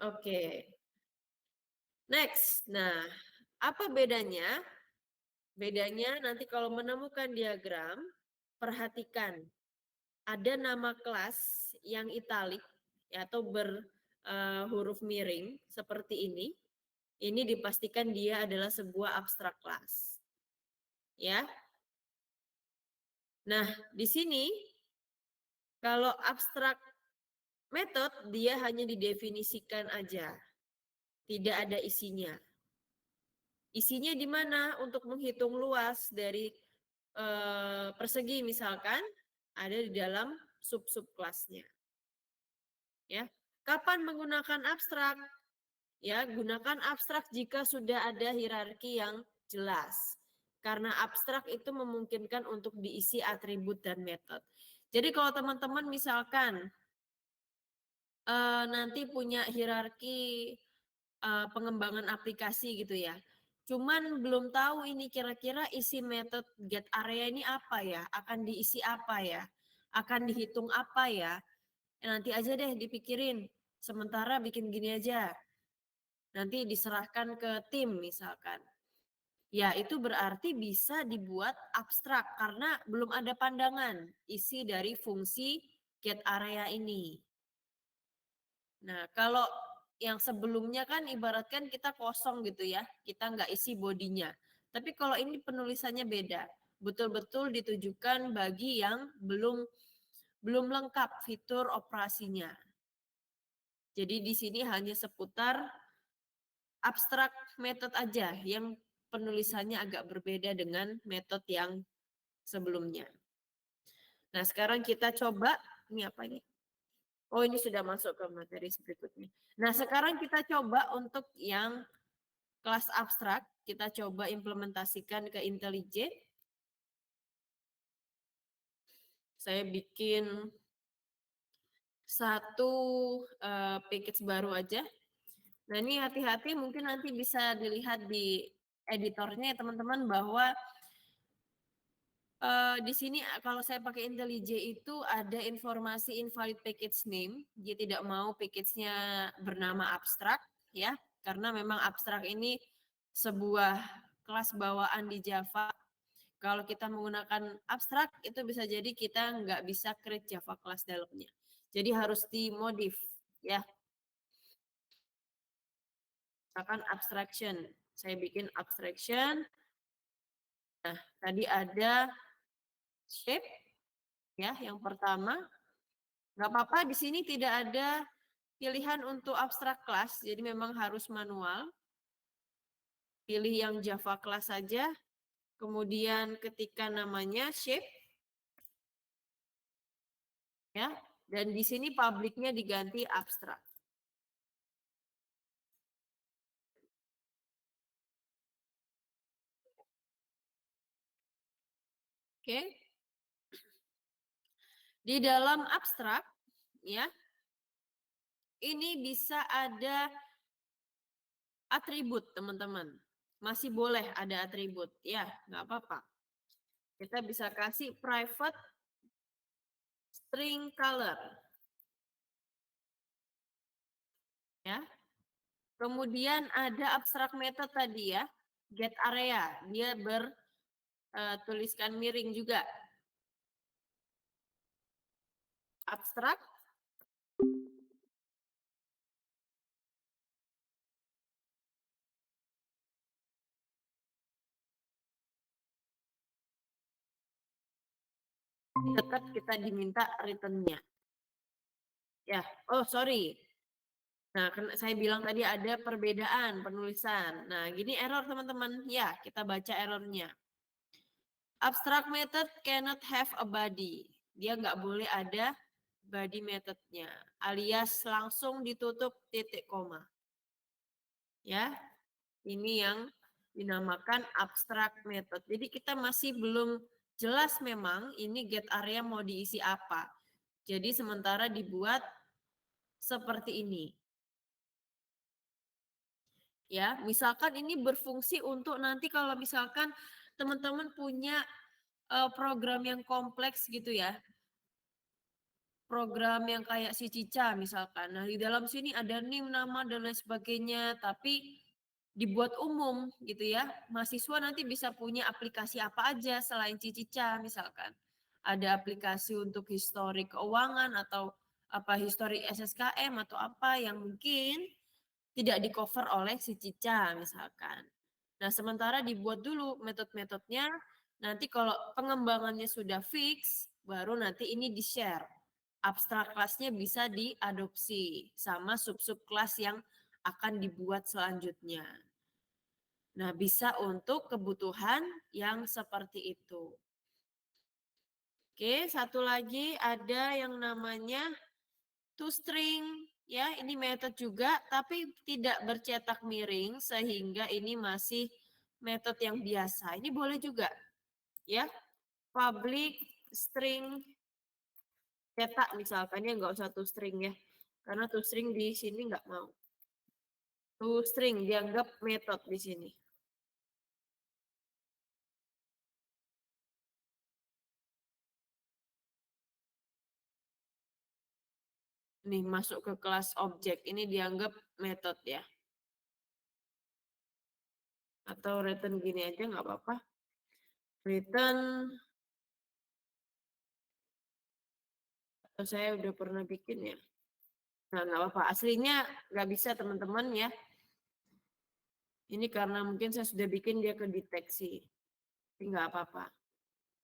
Oke. Next. Nah, apa bedanya? Bedanya nanti kalau menemukan diagram, perhatikan ada nama kelas yang italik ya, atau berhuruf miring seperti ini. Ini dipastikan dia adalah sebuah abstrak kelas. Ya. Nah, di sini kalau abstrak method dia hanya didefinisikan aja. Tidak ada isinya. Isinya di mana untuk menghitung luas dari persegi misalkan ada di dalam sub-sub kelasnya. Ya. Kapan menggunakan abstrak? Ya, gunakan abstrak jika sudah ada hierarki yang jelas. Karena abstrak itu memungkinkan untuk diisi atribut dan metode. Jadi kalau teman-teman misalkan nanti punya hierarki pengembangan aplikasi gitu ya. Cuman belum tahu ini kira-kira isi method get area ini apa ya? Akan diisi apa ya? Akan dihitung apa ya? Nanti aja deh dipikirin. Sementara bikin gini aja. Nanti diserahkan ke tim misalkan. Ya itu berarti bisa dibuat abstrak karena belum ada pandangan isi dari fungsi get area ini. Nah kalau yang sebelumnya kan ibaratkan kita kosong gitu ya, kita nggak isi bodinya. Tapi kalau ini penulisannya beda, betul-betul ditujukan bagi yang belum lengkap fitur operasinya. Jadi di sini hanya seputar abstrak method aja yang penulisannya agak berbeda dengan metode yang sebelumnya. Nah, sekarang kita coba, ini apa ini? Oh, ini sudah masuk ke materi berikutnya. Nah, sekarang kita coba untuk yang kelas abstrak, kita coba implementasikan ke IntelliJ. Saya bikin satu package baru aja. Nah, ini hati-hati mungkin nanti bisa dilihat di editornya ya teman-teman bahwa di sini kalau saya pakai IntelliJ itu ada informasi invalid package name. Dia tidak mau package-nya bernama abstrak ya, karena memang abstrak ini sebuah kelas bawaan di Java. Kalau kita menggunakan abstrak itu bisa jadi kita nggak bisa create Java class dalamnya. Jadi harus dimodif ya. Misalkan abstraction. Saya bikin abstraction. Nah, tadi ada shape ya, yang pertama. Nggak apa-apa, di sini tidak ada pilihan untuk abstrak class, jadi memang harus manual. Pilih yang Java class saja. Kemudian ketika namanya shape. Ya, dan di sini publiknya diganti abstrak. Oke. Di dalam abstrak ya. Ini bisa ada atribut, teman-teman. Masih boleh ada atribut. Ya, nggak apa-apa. Kita bisa kasih private string color. Ya. Kemudian ada abstrak method tadi ya. Get area. Dia bertuliskan miring juga. Abstrak. Tetap kita diminta returnnya. Ya, oh sorry. Nah, saya bilang tadi ada perbedaan penulisan. Nah, gini error teman-teman. Ya, kita baca errornya. Abstract method cannot have a body. Dia nggak boleh ada body methodnya. Alias langsung ditutup titik koma. Ya, ini yang dinamakan abstract method. Jadi kita masih belum jelas memang ini get area mau diisi apa. Jadi sementara dibuat seperti ini. Ya, misalkan ini berfungsi untuk nanti kalau misalkan teman-teman punya program yang kompleks gitu ya. program yang kayak si Cica misalkan. Nah, di dalam sini ada NIM, nama, dan lain sebagainya, tapi dibuat umum gitu ya. Mahasiswa nanti bisa punya aplikasi apa aja selain Cica misalkan. Ada aplikasi untuk histori keuangan atau apa histori SSKM atau apa yang mungkin tidak di-cover oleh si Cica misalkan. Nah, sementara dibuat dulu metode-metodenya, nanti kalau pengembangannya sudah fix, baru nanti ini di-share. Abstrak kelasnya bisa diadopsi sama sub-sub kelas yang akan dibuat selanjutnya. Nah, bisa untuk kebutuhan yang seperti itu. Oke, satu lagi ada yang namanya toString. Ya, ini metode juga, tapi tidak bercetak miring, sehingga ini masih metode yang biasa. Ini boleh juga, ya. Public string cetak misalkan, ya nggak usah toString ya. Karena toString di sini nggak mau. ToString dianggap metode di sini. Nih masuk ke kelas objek, ini dianggap metode ya. Atau return gini aja nggak apa-apa. Return, atau saya udah pernah bikin ya. Nah, nggak apa-apa. Aslinya nggak bisa teman-teman ya. Ini karena mungkin saya sudah bikin dia kedeteksi. Tapi nggak apa-apa.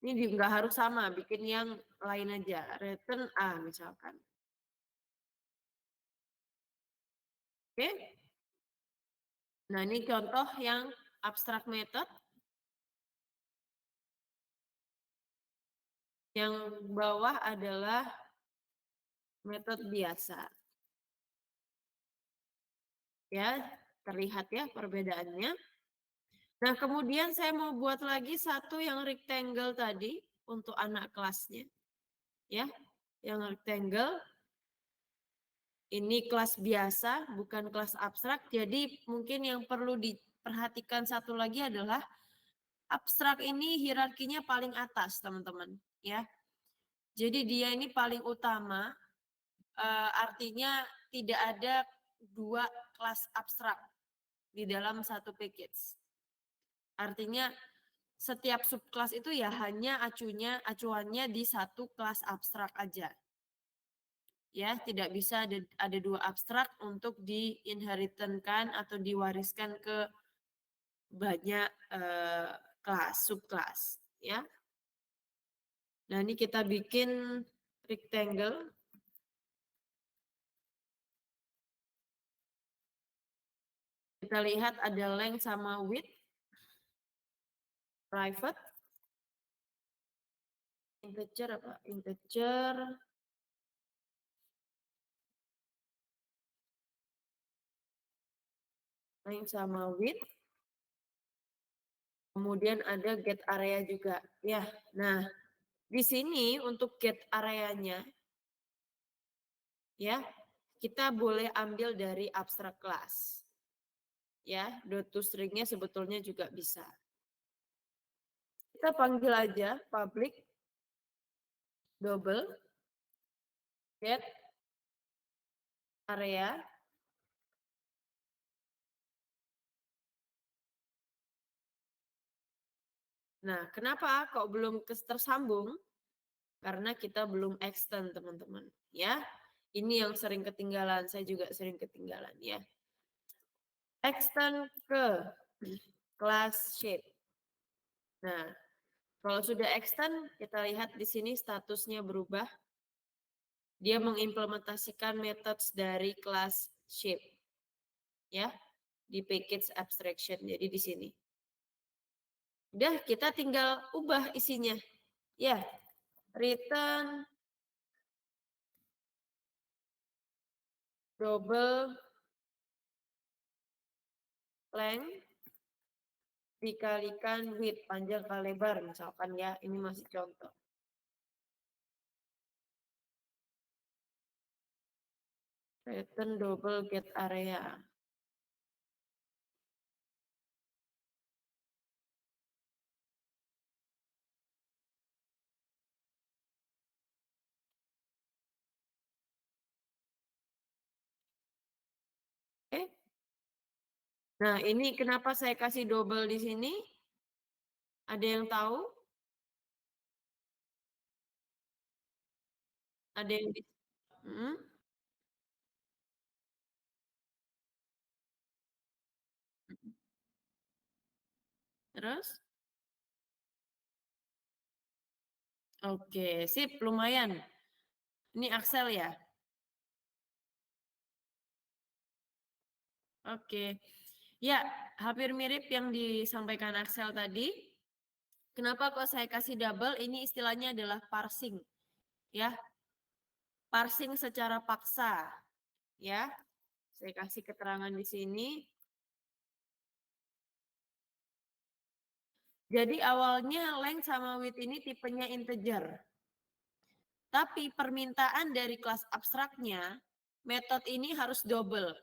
Ini nggak harus sama, bikin yang lain aja. Return A misalkan. Oke. Nah, ini contoh yang abstract method. Yang bawah adalah metode biasa. Ya, terlihat ya perbedaannya. Nah, kemudian saya mau buat lagi satu yang rectangle tadi untuk anak kelasnya. Ya, yang rectangle. Ini kelas biasa, bukan kelas abstrak. Jadi mungkin yang perlu diperhatikan satu lagi adalah abstrak ini hierarkinya paling atas, teman-teman. Ya, jadi dia ini paling utama. Artinya tidak ada dua kelas abstrak di dalam satu package. Artinya setiap subkelas itu ya hanya acuannya di satu kelas abstrak aja. Ya, tidak bisa ada dua abstrak untuk diinheritkan atau diwariskan ke banyak kelas, subkelas, ya. Nah, ini kita bikin rectangle. Kita lihat ada length sama width. Private. Integer apa? Integer. Length sama width. Kemudian ada get area juga. Ya, nah di sini untuk get areanya, ya kita boleh ambil dari abstrak class. Ya, .toString-nya sebetulnya juga bisa. Kita panggil aja public double get area. Nah, kenapa kok belum tersambung? Karena kita belum extend, teman-teman. Ya, ini yang sering ketinggalan. Saya juga sering ketinggalan ya. Extend ke class shape. Nah, kalau sudah extend, kita lihat di sini statusnya berubah. Dia mengimplementasikan methods dari class shape. Ya, di package abstraction. Jadi di sini. Udah, kita tinggal ubah isinya. Ya, return double length dikalikan width, panjang kali lebar misalkan ya. Ini masih contoh. Return double get area. Nah, ini kenapa saya kasih double di sini? Ada yang tahu? Ada yang bisa? Hmm? Terus? Oke, sip, lumayan. Ini Axel ya? Oke. Ya, hampir mirip yang disampaikan Axel tadi. Kenapa kok saya kasih double? Ini istilahnya adalah parsing. Ya, parsing secara paksa. Ya, saya kasih keterangan di sini. Jadi awalnya length sama width ini tipenya integer. Tapi permintaan dari kelas abstraknya, metode ini harus double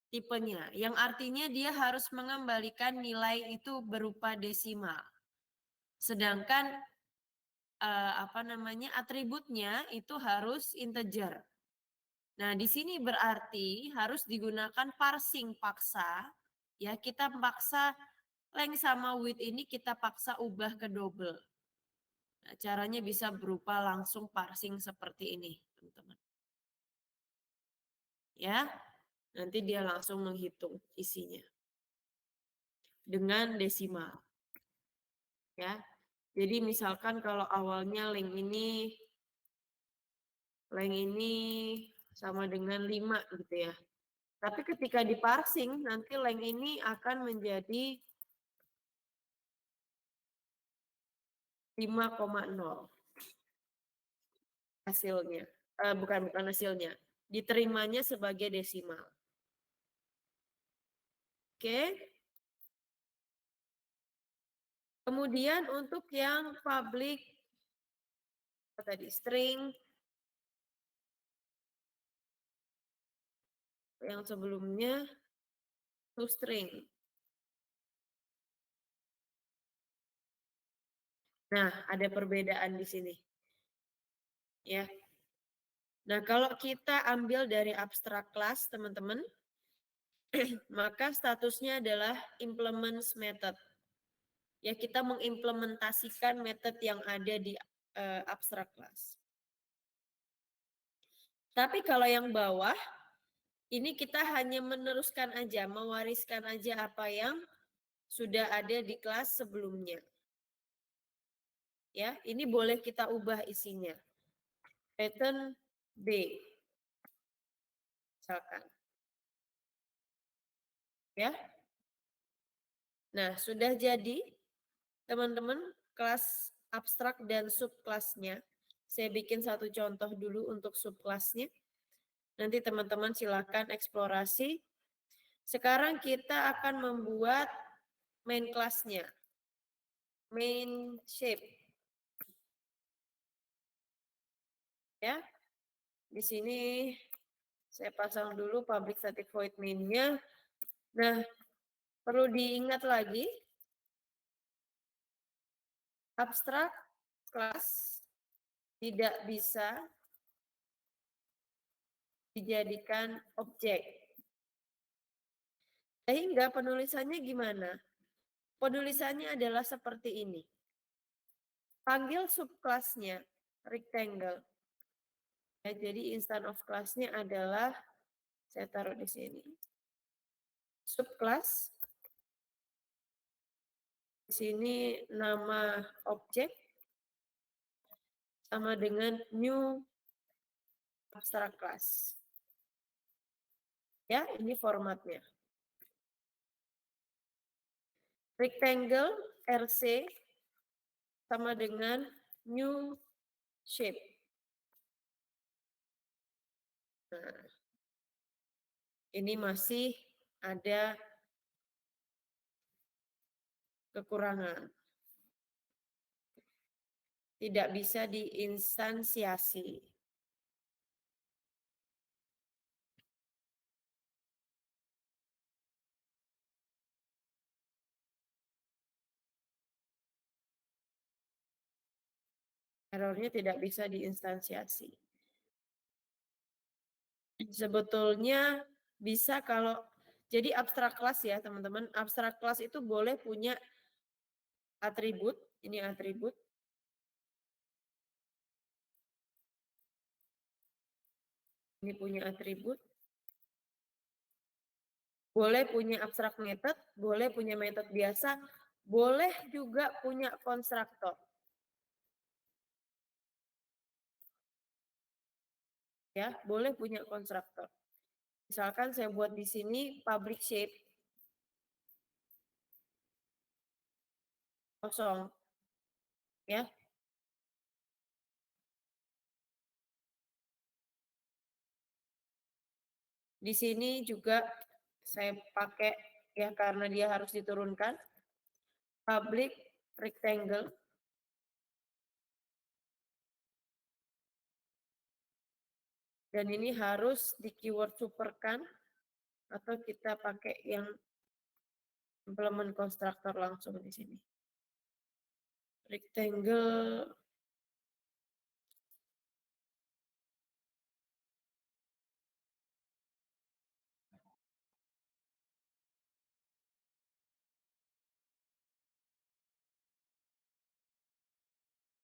tipenya. Yang artinya dia harus mengembalikan nilai itu berupa desimal. Sedangkan atributnya itu harus integer. Nah, di sini berarti harus digunakan parsing paksa. Ya, kita paksa length sama width ini kita paksa ubah ke double. Nah, caranya bisa berupa langsung parsing seperti ini, teman-teman. Ya, nanti dia langsung menghitung isinya dengan desimal. Ya, jadi misalkan kalau awalnya length ini sama dengan 5 gitu ya. Tapi ketika diparsing, nanti length ini akan menjadi 5,0 hasilnya. Bukan hasilnya. Diterimanya sebagai desimal. Oke. Kemudian untuk yang public tadi string yang sebelumnya toString. Nah, ada perbedaan di sini. Ya. Nah, kalau kita ambil dari abstract class, teman-teman, maka statusnya adalah implements method. Ya, kita mengimplementasikan method yang ada di abstract class. Tapi kalau yang bawah, ini kita hanya meneruskan aja, mewariskan aja apa yang sudah ada di kelas sebelumnya. Ya, ini boleh kita ubah isinya. Pattern B. Misalkan. Ya. Nah, sudah jadi teman-teman kelas abstrak dan subkelasnya. Saya bikin satu contoh dulu untuk subkelasnya. Nanti teman-teman silakan eksplorasi. Sekarang kita akan membuat main kelasnya. Main shape. Ya. Di sini saya pasang dulu public static void main-nya. Nah, perlu diingat lagi abstrak kelas tidak bisa dijadikan objek. Sehingga penulisannya gimana? Penulisannya adalah seperti ini. Panggil subkelasnya rectangle. Ya, jadi instance of class-nya adalah, saya taruh di sini. Subclass. Di sini nama objek sama dengan new abstract class. Ya, ini formatnya. Rectangle RC sama dengan new shape. Nah, ini masih ada kekurangan. Tidak bisa diinstansiasi. Errornya tidak bisa diinstansiasi. Sebetulnya bisa kalau Jadi abstrak class ya teman-teman. Abstrak class itu boleh punya atribut. Ini atribut. Ini punya atribut. Boleh punya abstrak method. Boleh punya metode biasa. Boleh juga punya konstruktor. Ya, boleh punya konstruktor. Misalkan saya buat di sini public shape kosong, ya. Di sini juga saya pakai ya karena dia harus diturunkan public rectangle. Dan ini harus di keyword superkan atau kita pakai yang implement konstruktor langsung di sini. Rectangle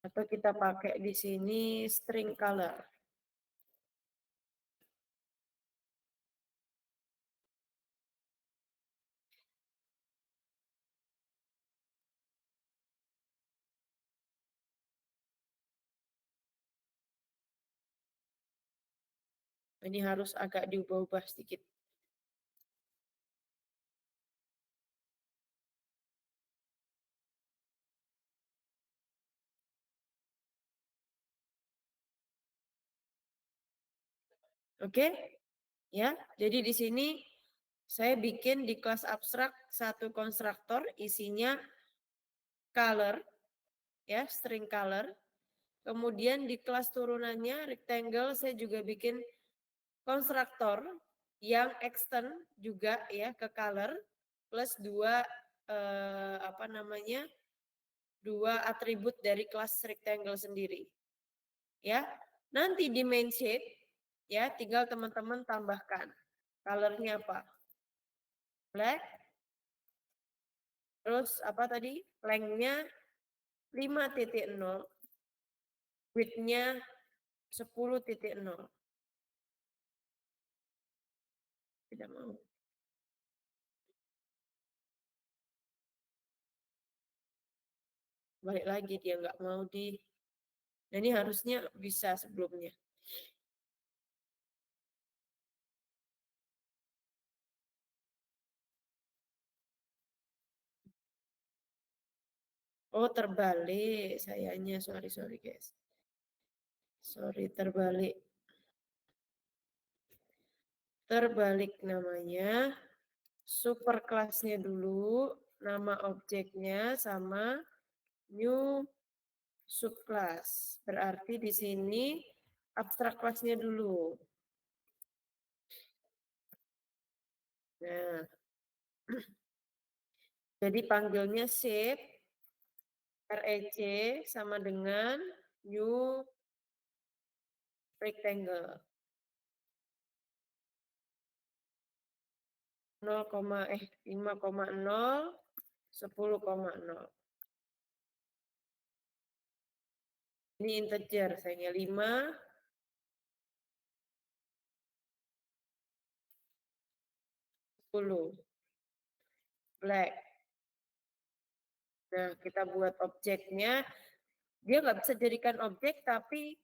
atau kita pakai di sini string color. Ini harus agak diubah-ubah sedikit. Oke? Ya, jadi di sini saya bikin di kelas abstrak satu konstruktor isinya color, ya, string color. Kemudian di kelas turunannya rectangle saya juga bikin konstruktor yang extend juga ya ke color plus dua dua atribut dari kelas rectangle sendiri. Ya, nanti di main shape ya tinggal teman-teman tambahkan colornya apa? Black. Terus apa tadi? Length-nya 5.0, width-nya 10.0. Tidak mau. Balik lagi dia nggak mau di. Nah, ini harusnya bisa sebelumnya. Oh, terbalik sayanya. Sorry guys. Sorry, terbalik. Terbalik namanya. Super kelasnya dulu. Nama objeknya sama new subclass. Berarti di sini abstrak kelasnya dulu. Nah, jadi panggilnya shape rec sama dengan new rectangle 5,0 10,0. Ini integer sayangnya 5 10 black. Nah, kita buat objeknya. Dia nggak bisa jadikan objek, tapi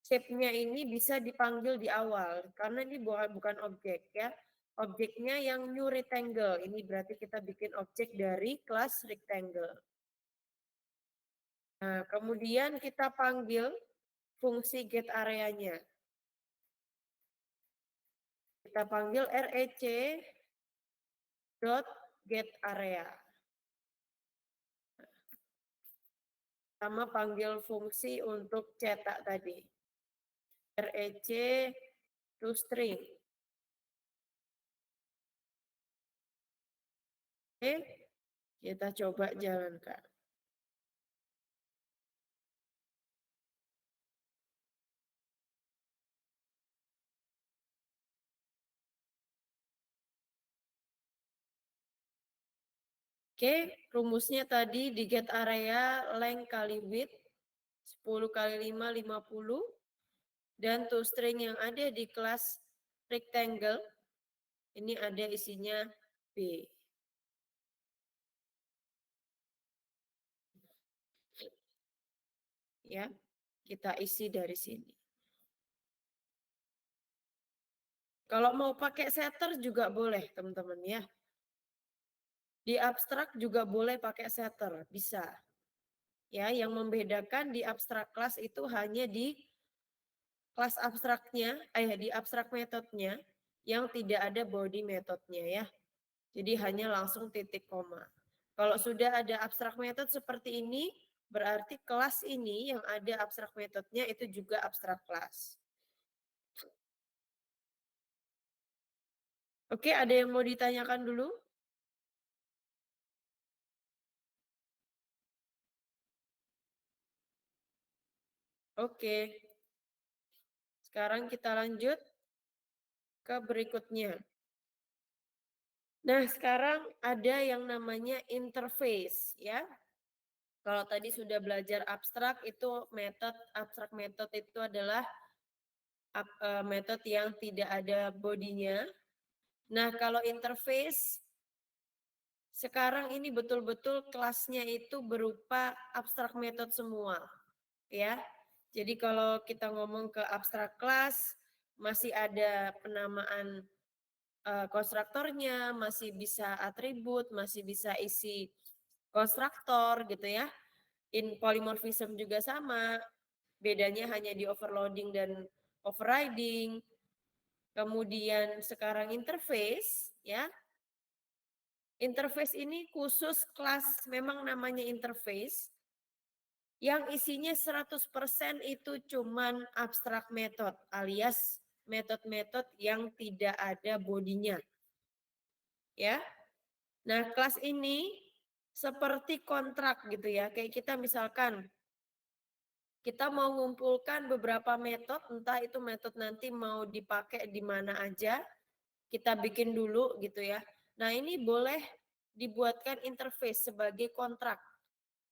shape-nya ini bisa dipanggil di awal. Karena ini bukan objek ya. Objeknya yang new rectangle. Ini berarti kita bikin objek dari kelas rectangle. Nah, kemudian kita panggil fungsi get areanya. Kita panggil rec dot get area. Sama panggil fungsi untuk cetak tadi. Rec to string. Oke, kita coba jalankan. Oke, rumusnya tadi di get area length kali width 10 kali 5, 50. Dan toString yang ada di kelas rectangle, ini ada isinya B. Ya, kita isi dari sini. Kalau mau pakai setter juga boleh, teman-teman ya. Di abstrak juga boleh pakai setter, bisa. Ya, yang membedakan di abstrak kelas itu hanya di kelas abstraknya, di abstrak metodenya yang tidak ada body metodenya ya. Jadi hanya langsung titik koma. Kalau sudah ada abstrak method seperti ini, berarti kelas ini yang ada abstrak metodenya itu juga abstrak kelas. Oke, ada yang mau ditanyakan dulu? Oke. Sekarang kita lanjut ke berikutnya. Nah, sekarang ada yang namanya interface ya. Kalau tadi sudah belajar abstrak, itu abstrak method itu adalah metode yang tidak ada bodinya. Nah, kalau interface sekarang ini betul-betul kelasnya itu berupa abstrak method semua, ya. Jadi kalau kita ngomong ke abstrak kelas, masih ada penamaan konstruktornya, masih bisa atribut, masih bisa isi konstruktor gitu ya. In polymorphism juga sama, bedanya hanya di overloading dan overriding. Kemudian sekarang interface, ya. Interface ini khusus kelas, memang namanya interface, yang isinya 100% itu cuman abstrak method, alias metode-metode yang tidak ada bodinya. Ya. Nah, kelas ini seperti kontrak gitu ya. Kayak kita misalkan kita mau mengumpulkan beberapa metode, entah itu metode nanti mau dipakai di mana aja, kita bikin dulu gitu ya. Nah, ini boleh dibuatkan interface sebagai kontrak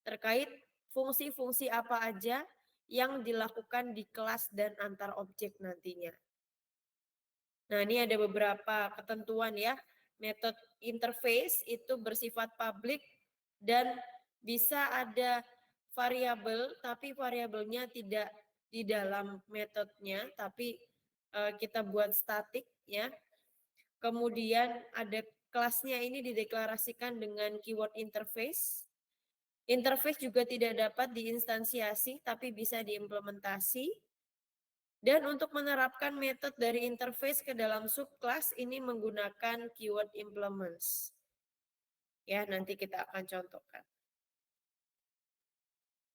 terkait fungsi-fungsi apa aja yang dilakukan di kelas dan antar objek nantinya. Nah, ini ada beberapa ketentuan ya. Metode interface itu bersifat public dan bisa ada variabel, tapi variabelnya tidak di dalam metodenya, tapi kita buat statik ya. Kemudian ada kelasnya ini dideklarasikan dengan keyword interface. Interface juga tidak dapat diinstansiasi, tapi bisa diimplementasi. Dan untuk menerapkan metode dari interface ke dalam subclass ini menggunakan keyword implements. Ya, nanti kita akan contohkan.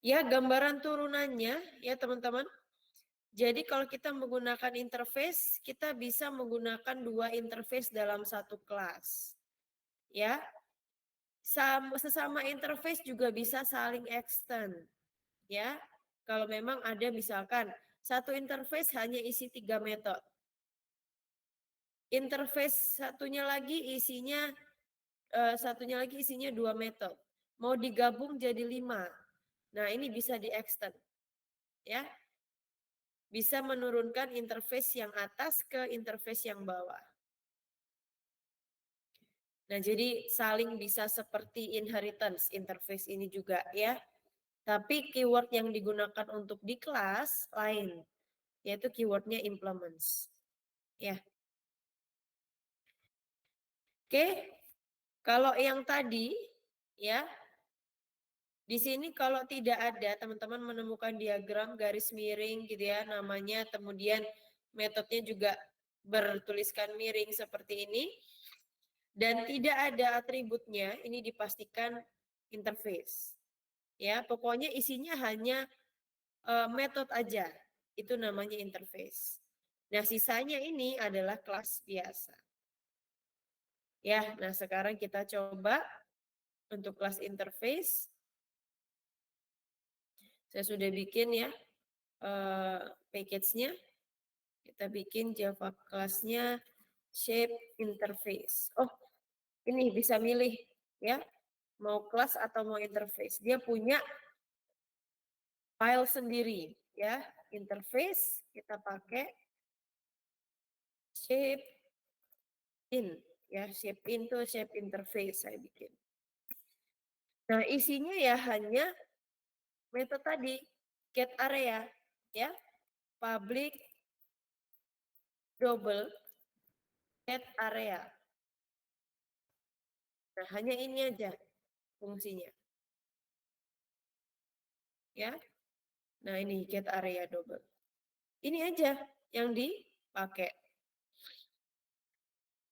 Ya, gambaran turunannya ya teman-teman. Jadi kalau kita menggunakan interface, kita bisa menggunakan dua interface dalam satu kelas. Ya, sesama interface juga bisa saling extend. Ya, kalau memang ada misalkan satu interface hanya isi 3 metode. Interface satunya lagi isinya 2 metode. Mau digabung jadi 5. Nah, ini bisa di-extend. Ya. Bisa menurunkan interface yang atas ke interface yang bawah. Nah, jadi saling bisa seperti inheritance interface ini juga ya. Tapi keyword yang digunakan untuk di kelas lain, yaitu keywordnya implements. Ya. Oke, kalau yang tadi, ya, di sini kalau tidak ada, teman-teman menemukan diagram garis miring gitu ya, namanya, kemudian metodenya juga bertuliskan miring seperti ini, dan tidak ada atributnya, ini dipastikan interface. Ya, pokoknya isinya hanya metode aja, itu namanya interface. Nah, sisanya ini adalah kelas biasa. Ya, nah sekarang kita coba untuk kelas interface. Saya sudah bikin ya package-nya. Kita bikin Java kelasnya shape interface. Oh, ini bisa milih ya. mau kelas atau mau interface. Dia punya file sendiri ya. Interface kita pakai shape in ya, shape in tuh shape interface saya bikin. Nah, isinya ya hanya metode tadi, get area ya, public double get area. Nah, hanya ini aja fungsinya. Ya. Nah, ini get area double. Ini aja yang dipakai.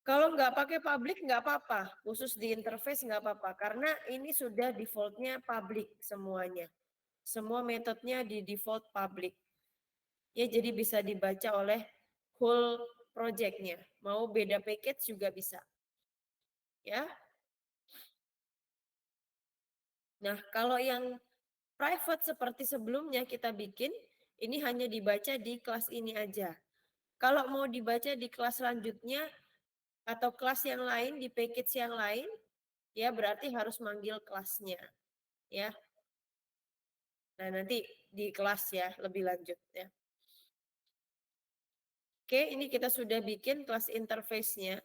Kalau nggak pakai public nggak apa-apa, khusus di interface nggak apa-apa, karena ini sudah defaultnya public semuanya. Semua metodenya di default public. Ya, jadi bisa dibaca oleh whole projectnya. Mau beda package juga bisa. Ya. Nah, kalau yang private seperti sebelumnya kita bikin, ini hanya dibaca di kelas ini aja. Kalau mau dibaca di kelas selanjutnya, atau kelas yang lain, di package yang lain, ya berarti harus manggil kelasnya. Ya. Nah, nanti di kelas ya, lebih lanjut ya. Oke, ini kita sudah bikin kelas interface-nya.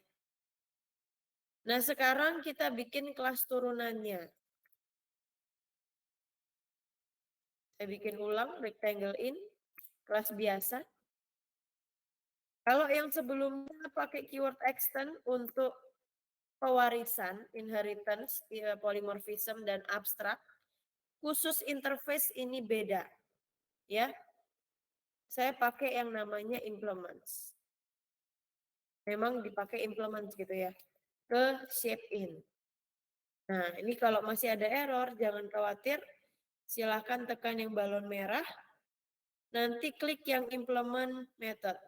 Nah, sekarang kita bikin kelas turunannya. Saya bikin ulang, rectangle in, kelas biasa. Kalau yang sebelumnya pakai keyword extend untuk pewarisan, inheritance, polymorphism, dan abstrak, khusus interface ini beda. Ya, saya pakai yang namanya implements. Memang dipakai implements gitu ya, ke shape in. Nah, ini kalau masih ada error, jangan khawatir. Silahkan tekan yang balon merah. Nanti klik yang implement method.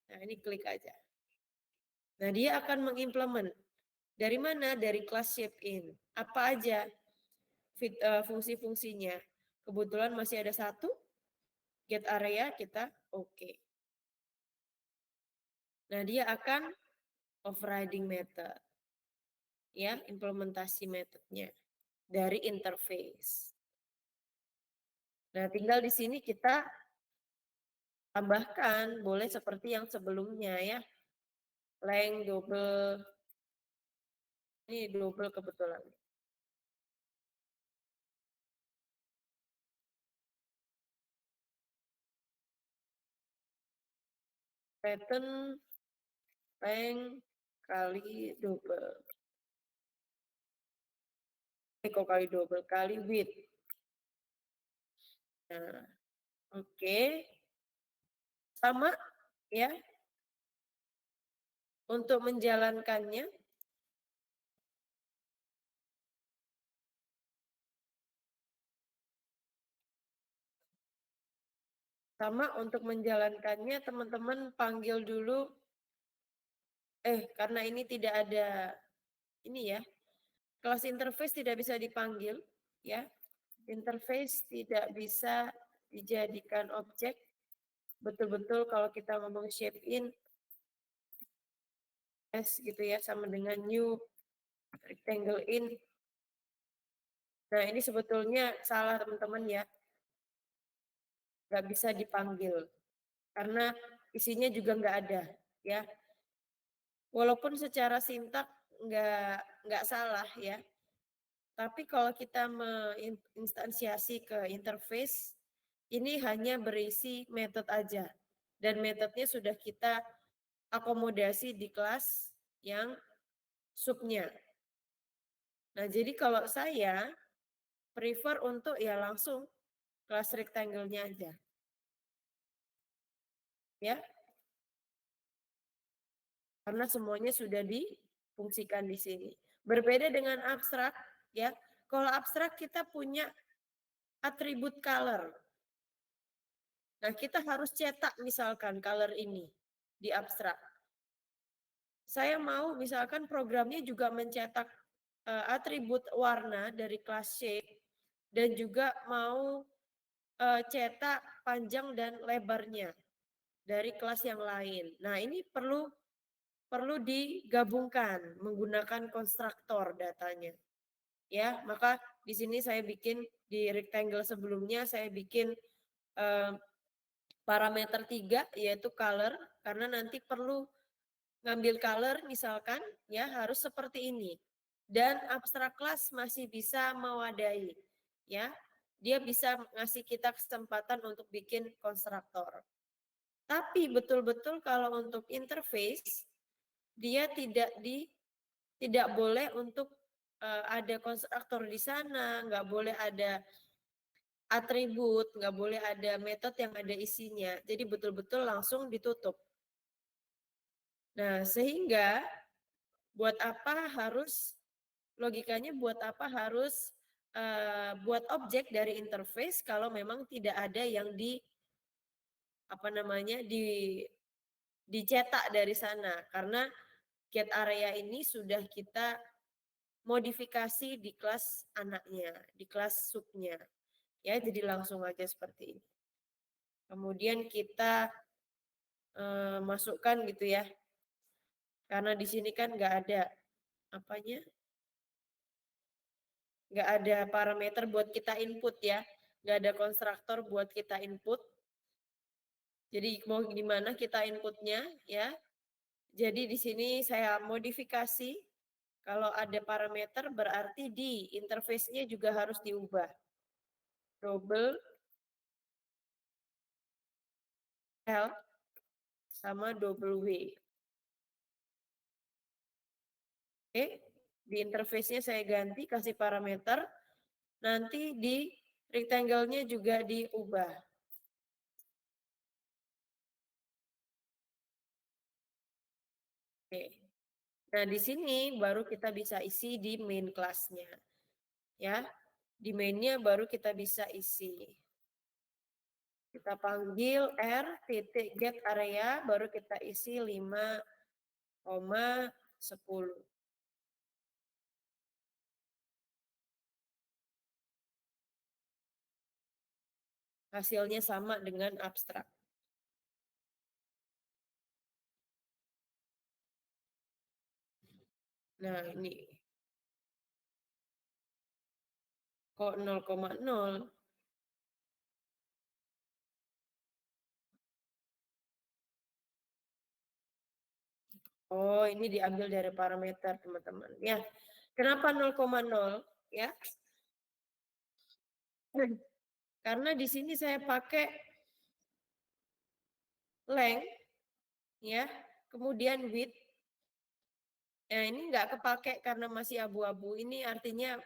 Nah, ini klik aja. Nah, dia akan mengimplement. Dari mana? Dari kelas shape in. Apa aja fungsi-fungsinya? Kebetulan masih ada satu. Get area kita oke. Nah, dia akan overriding method. Ya, implementasi metodenya dari interface. Nah, tinggal di sini kita tambahkan, boleh seperti yang sebelumnya ya. Length double, ini double kebetulan. Pattern length kali double. Kok kali double, kali width. Nah, oke. Sama ya. Untuk menjalankannya, sama untuk menjalankannya teman-teman panggil dulu, karena ini tidak ada, ini ya, kelas interface tidak bisa dipanggil, ya. Interface tidak bisa dijadikan objek. Betul-betul kalau kita ngomong shape in, S gitu ya, sama dengan new rectangle in. Nah, ini sebetulnya salah teman-teman ya. Nggak bisa dipanggil. Karena isinya juga nggak ada, ya. Walaupun secara sintak nggak salah ya. Tapi kalau kita menginstansiasi ke interface, ini hanya berisi metode aja. Dan metodenya sudah kita akomodasi di kelas yang subnya. Nah, jadi kalau saya prefer untuk ya langsung kelas rectangle-nya aja. Ya. Karena semuanya sudah difungsikan di sini. Berbeda dengan abstrak, ya. Kalau abstrak kita punya atribut color. Nah, kita harus cetak misalkan color ini di abstrak. Saya mau misalkan programnya juga mencetak atribut warna dari kelas shape dan juga mau cetak panjang dan lebarnya dari kelas yang lain. Nah, ini perlu digabungkan menggunakan konstruktor datanya. ya. Maka di sini saya bikin di rectangle sebelumnya saya bikin parameter 3 yaitu color, karena nanti perlu ngambil color misalkan ya harus seperti ini. Dan abstrak class masih bisa mewadahi ya. Dia bisa ngasih kita kesempatan untuk bikin konstruktor. Tapi betul-betul kalau untuk interface dia tidak boleh untuk ada konstruktor di sana, nggak boleh ada atribut, nggak boleh ada metode yang ada isinya. Jadi betul-betul langsung ditutup. Nah, sehingga buat apa harus logikanya buat apa harus buat objek dari interface kalau memang tidak ada yang dicetak dari sana, karena get area ini sudah kita modifikasi di kelas anaknya, di kelas subnya. Ya, jadi langsung aja seperti ini. Kemudian kita masukkan gitu ya. Karena di sini kan nggak ada apanya, nggak ada parameter buat kita input ya, nggak ada konstruktor buat kita input. Jadi mau gimana kita inputnya ya. Jadi di sini saya modifikasi, kalau ada parameter berarti di interface-nya juga harus diubah. Double L sama double W. Oke, di interface-nya saya ganti, kasih parameter, nanti di rectangle-nya juga diubah. Oke. Nah, di sini baru kita bisa isi di main class-nya. Ya, di main-nya baru kita bisa isi. Kita panggil R titik get area, baru kita isi 5,10. Hasilnya sama dengan abstrak. Nah, ini kok 0,0. Oh, ini diambil dari parameter, teman-teman. Ya, kenapa 0,0? Ya, karena di sini saya pakai length, ya, kemudian width. Nah, ini nggak kepake karena masih abu-abu. Ini artinya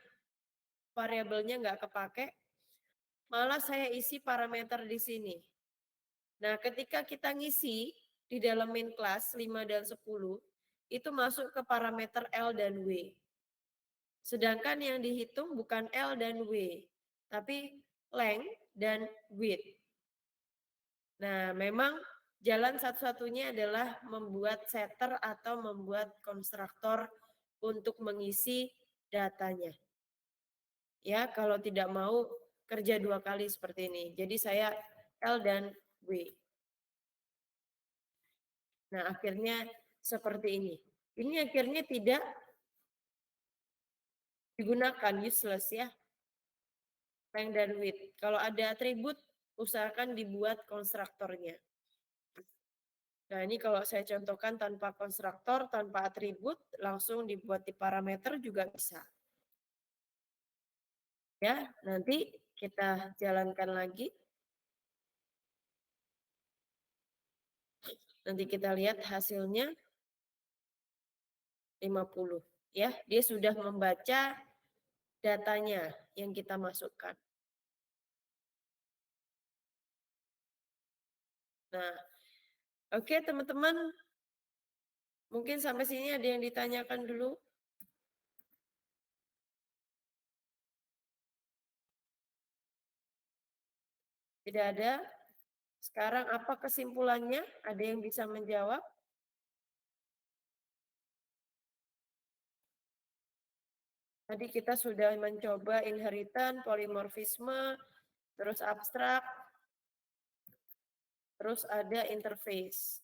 variabelnya nggak kepake. Malah saya isi parameter di sini. Nah, ketika kita ngisi di dalam main class 5 dan 10, itu masuk ke parameter L dan W. Sedangkan yang dihitung bukan L dan W, tapi length dan width. Nah, memang jalan satu-satunya adalah membuat setter atau membuat konstruktor untuk mengisi datanya. Ya, kalau tidak mau kerja 2 kali seperti ini. Jadi saya L dan W. Nah, akhirnya seperti ini. Ini akhirnya tidak digunakan, useless ya. Length dan width. Kalau ada atribut, usahakan dibuat konstruktornya. Nah, ini kalau saya contohkan tanpa konstruktor, tanpa atribut, langsung dibuat di parameter juga bisa. Ya, nanti kita jalankan lagi. Nanti kita lihat hasilnya 50. Ya, dia sudah membaca datanya yang kita masukkan. Nah, oke teman-teman. Mungkin sampai sini ada yang ditanyakan dulu. Tidak ada. Sekarang apa kesimpulannya? Ada yang bisa menjawab? Tadi kita sudah mencoba inheritan, polimorfisme, terus abstrak, terus ada interface.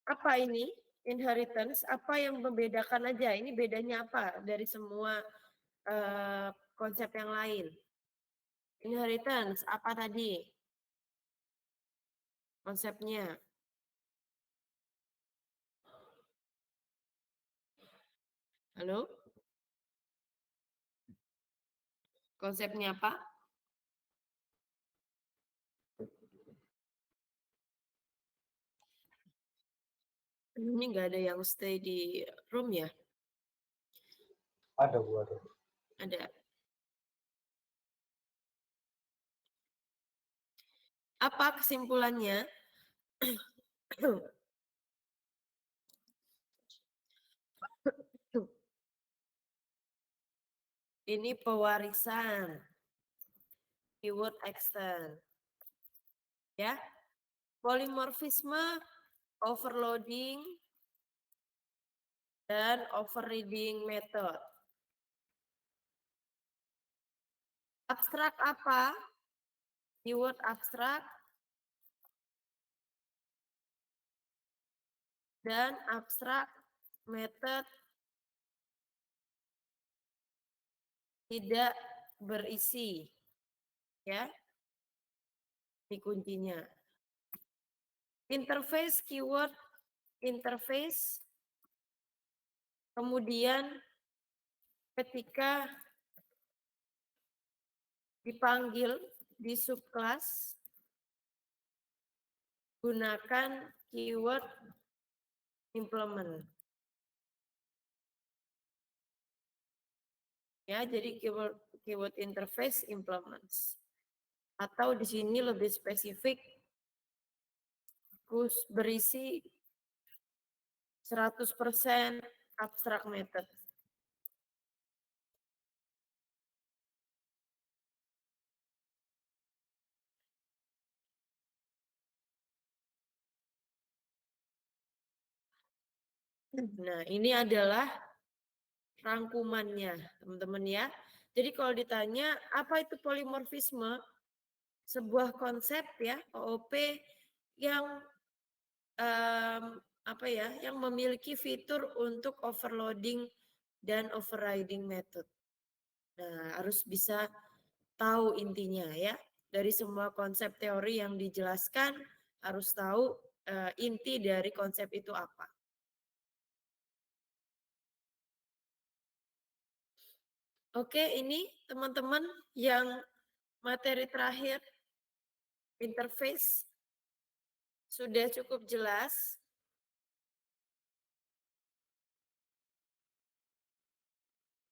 Apa ini? inheritance, apa yang membedakan aja? Ini bedanya apa dari semua konsep yang lain? Inheritance, apa tadi konsepnya? Halo? Konsepnya apa? Ini nggak ada yang stay di room ya? Ada Bu, ada. Ada. Apa kesimpulannya? Ini pewarisan. Keyword extend. Ya. Polymorphisme, overloading, dan overriding method. Abstrak apa? Keyword abstrak dan abstrak method tidak berisi. Ya. Ini kuncinya. Interface, keyword interface. Kemudian ketika dipanggil di subclass, gunakan keyword implement. Ya, jadi keyword interface implements. Atau di sini lebih spesifik berisi 100% abstract method. Nah, ini adalah rangkumannya, teman-teman ya. Jadi kalau ditanya apa itu polimorfisme, sebuah konsep ya OOP yang yang memiliki fitur untuk overloading dan overriding method. Nah, harus bisa tahu intinya ya. Dari semua konsep teori yang dijelaskan harus tahu inti dari konsep itu apa. Oke, ini teman-teman yang materi terakhir interface sudah cukup jelas.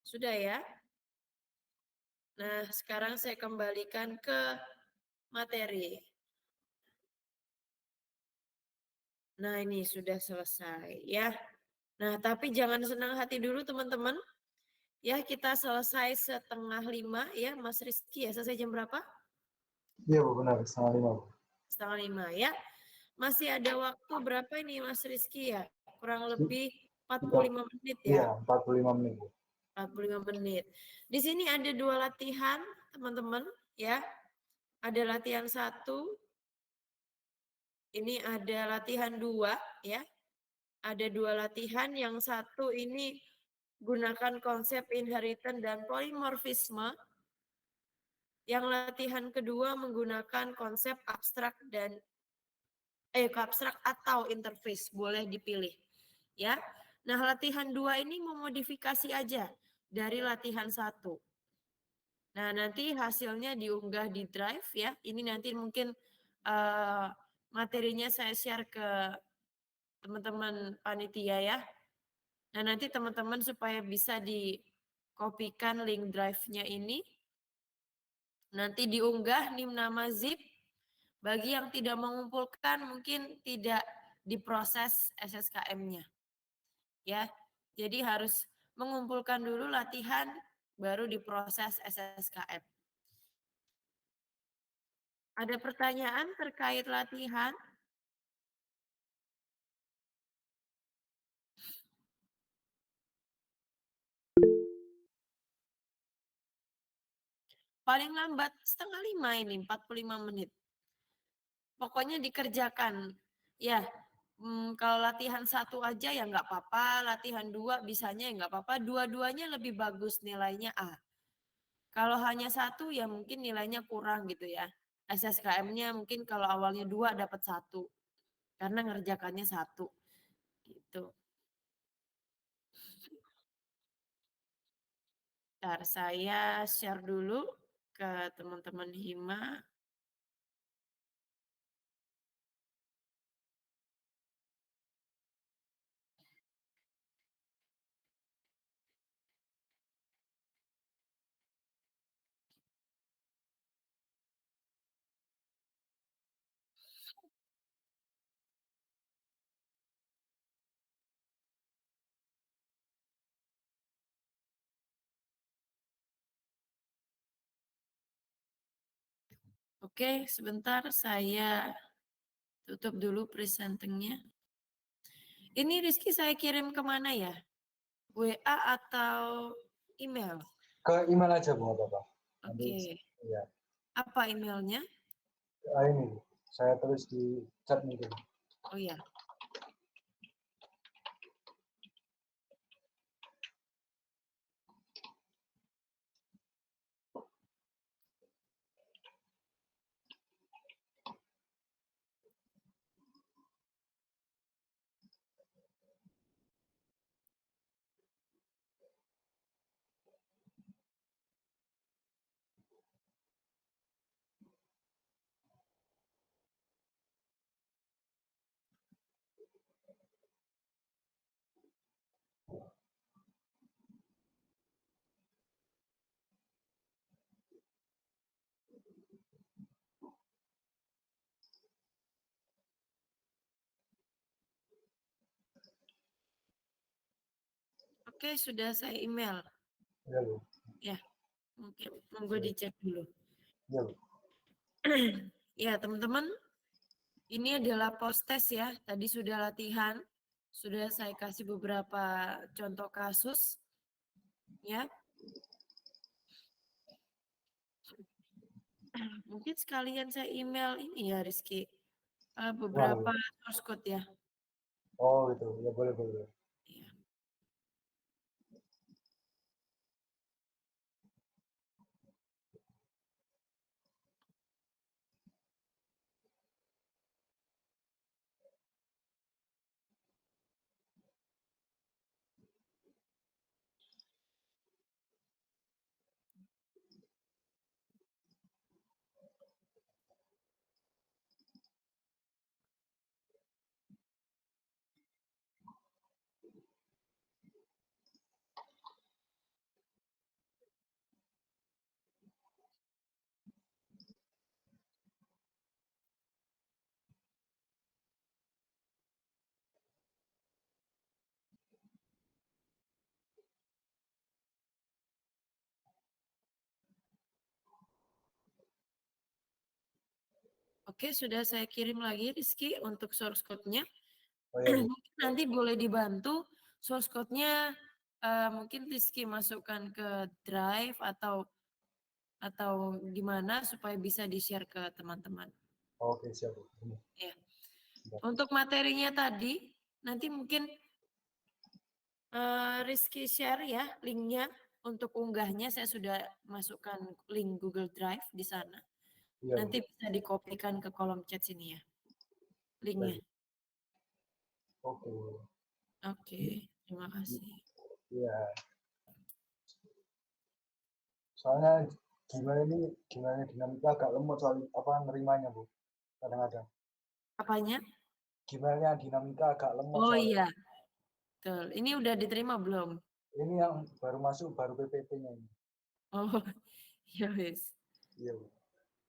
Sudah ya? Nah, sekarang saya kembalikan ke materi. Nah, ini sudah selesai ya. Nah, tapi jangan senang hati dulu teman-teman. Ya, kita selesai 4:30 ya, Mas Rizky ya. Selesai jam berapa? Iya Bu, benar, 4:30 Bu. 4:30 ya. Masih ada waktu berapa ini Mas Rizky ya? Kurang lebih 45 menit ya. Iya, 45 menit Bu. 45 menit. Di sini ada 2 latihan, teman-teman ya. Ada latihan 1. Ini ada latihan 2 ya. Ada 2 latihan, yang satu ini gunakan konsep inheritance dan polymorphisme. Yang latihan kedua menggunakan konsep abstrak dan abstrak atau interface, boleh dipilih. Ya. Nah, latihan 2 ini memodifikasi aja dari latihan 1. Nah, nanti hasilnya diunggah di Drive ya. Ini nanti mungkin materinya saya share ke teman-teman panitia ya. Nah, nanti teman-teman supaya bisa dikopikan link drive-nya ini, nanti diunggah nim nama zip. Bagi yang tidak mengumpulkan mungkin tidak diproses SSKM-nya. Ya. Jadi harus mengumpulkan dulu latihan baru diproses SSKM. Ada pertanyaan terkait latihan? Paling lambat 4:30 ini, 45 menit. Pokoknya dikerjakan. Ya, kalau latihan 1 aja ya nggak apa-apa, latihan 2 bisanya ya nggak apa-apa, dua-duanya lebih bagus nilainya A. Kalau hanya 1 ya mungkin nilainya kurang gitu ya. SSKM-nya mungkin kalau awalnya 2 dapat 1, karena ngerjakannya 1, gitu. Bentar, saya share dulu ke teman-teman Hima. Oke, sebentar saya tutup dulu presentengnya. Ini Rizky saya kirim kemana ya? WA atau email? Ke email aja Bu, nggak apa-apa. Nanti, Oke. ya. Apa emailnya? Ini saya tulis di chat nih Bu. Oh ya. Oke, sudah saya email. Ya Bu. Ya, mungkin monggo dicek dulu. Ya Bu. Ya, teman-teman, ini adalah post test ya. Tadi sudah latihan, sudah saya kasih beberapa contoh kasus, ya. Mungkin sekalian saya email ini ya, Rizky. Beberapa source code ya. Oh gitu, ya boleh boleh. Ya. Oke, sudah saya kirim lagi Rizky untuk source code-nya. Oh ya Bu. Mungkin nanti boleh dibantu source code-nya mungkin Rizky masukkan ke Drive atau gimana supaya bisa di-share ke teman-teman. Oke siap Bu. Ini. Ya. Untuk materinya tadi nanti mungkin Rizky share ya linknya untuk unggahnya saya sudah masukkan link Google Drive di sana. Iya Bu. Nanti bisa dikopikan ke kolom chat sini ya linknya. Baik. Oke. Oke, terima kasih. Iya. Soalnya gimana dinamika agak lemot soal apa nerimanya Bu. Kadang-kadang. Apanya? Gimana dinamika agak lemot Oh soalnya. iya, betul. Ini udah diterima belum? Ini yang baru masuk baru PPT-nya ini. Oh, ya wis. Iya Bu.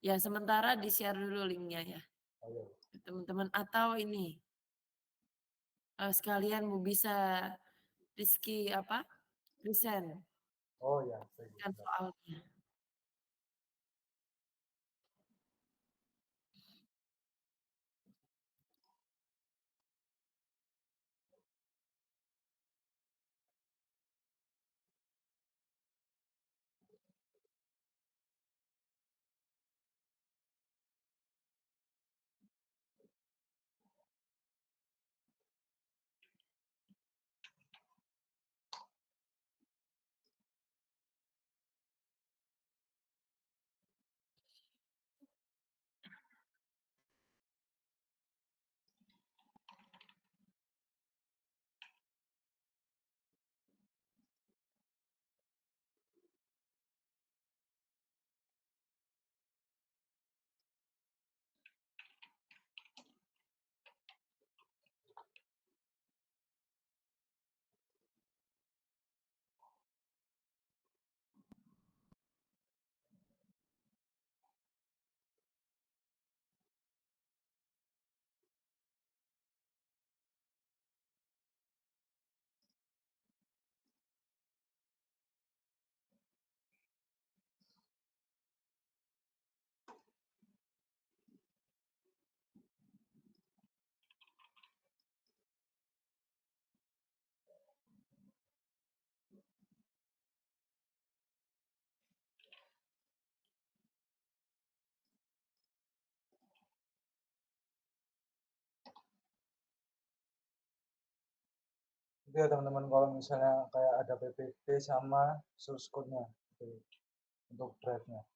Ya sementara di-share dulu linknya ya, Oh, iya Bu. teman-teman. Atau ini sekalian mau bisa Rizky apa? Present Oh ya, baik. kan soalnya. ya teman-teman kalau misalnya kayak ada PPT sama source code-nya gitu, untuk drive-nya.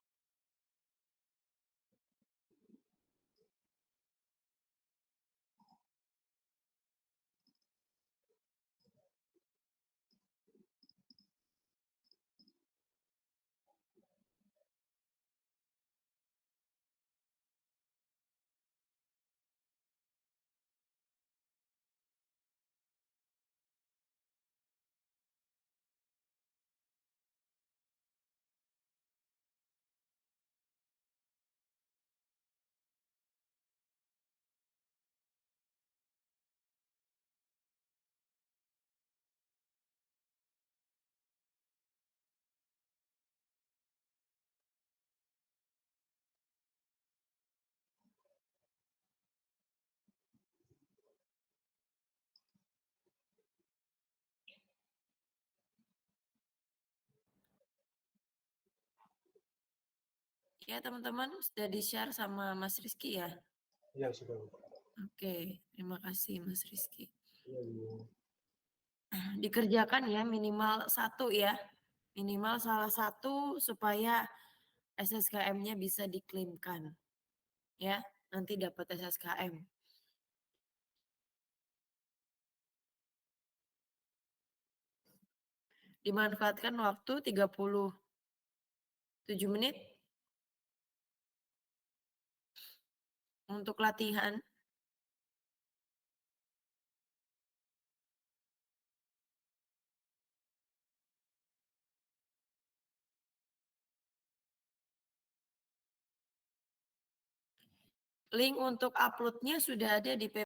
Ya teman-teman, sudah di-share sama Mas Rizky ya? Iya sudah. Oke, terima kasih Mas Rizky. Iya, iya. Dikerjakan ya minimal satu ya. Minimal salah satu supaya SSKM-nya bisa diklaimkan. Ya, nanti dapat SSKM. Dimanfaatkan waktu 37 menit untuk latihan. Link untuk uploadnya sudah ada di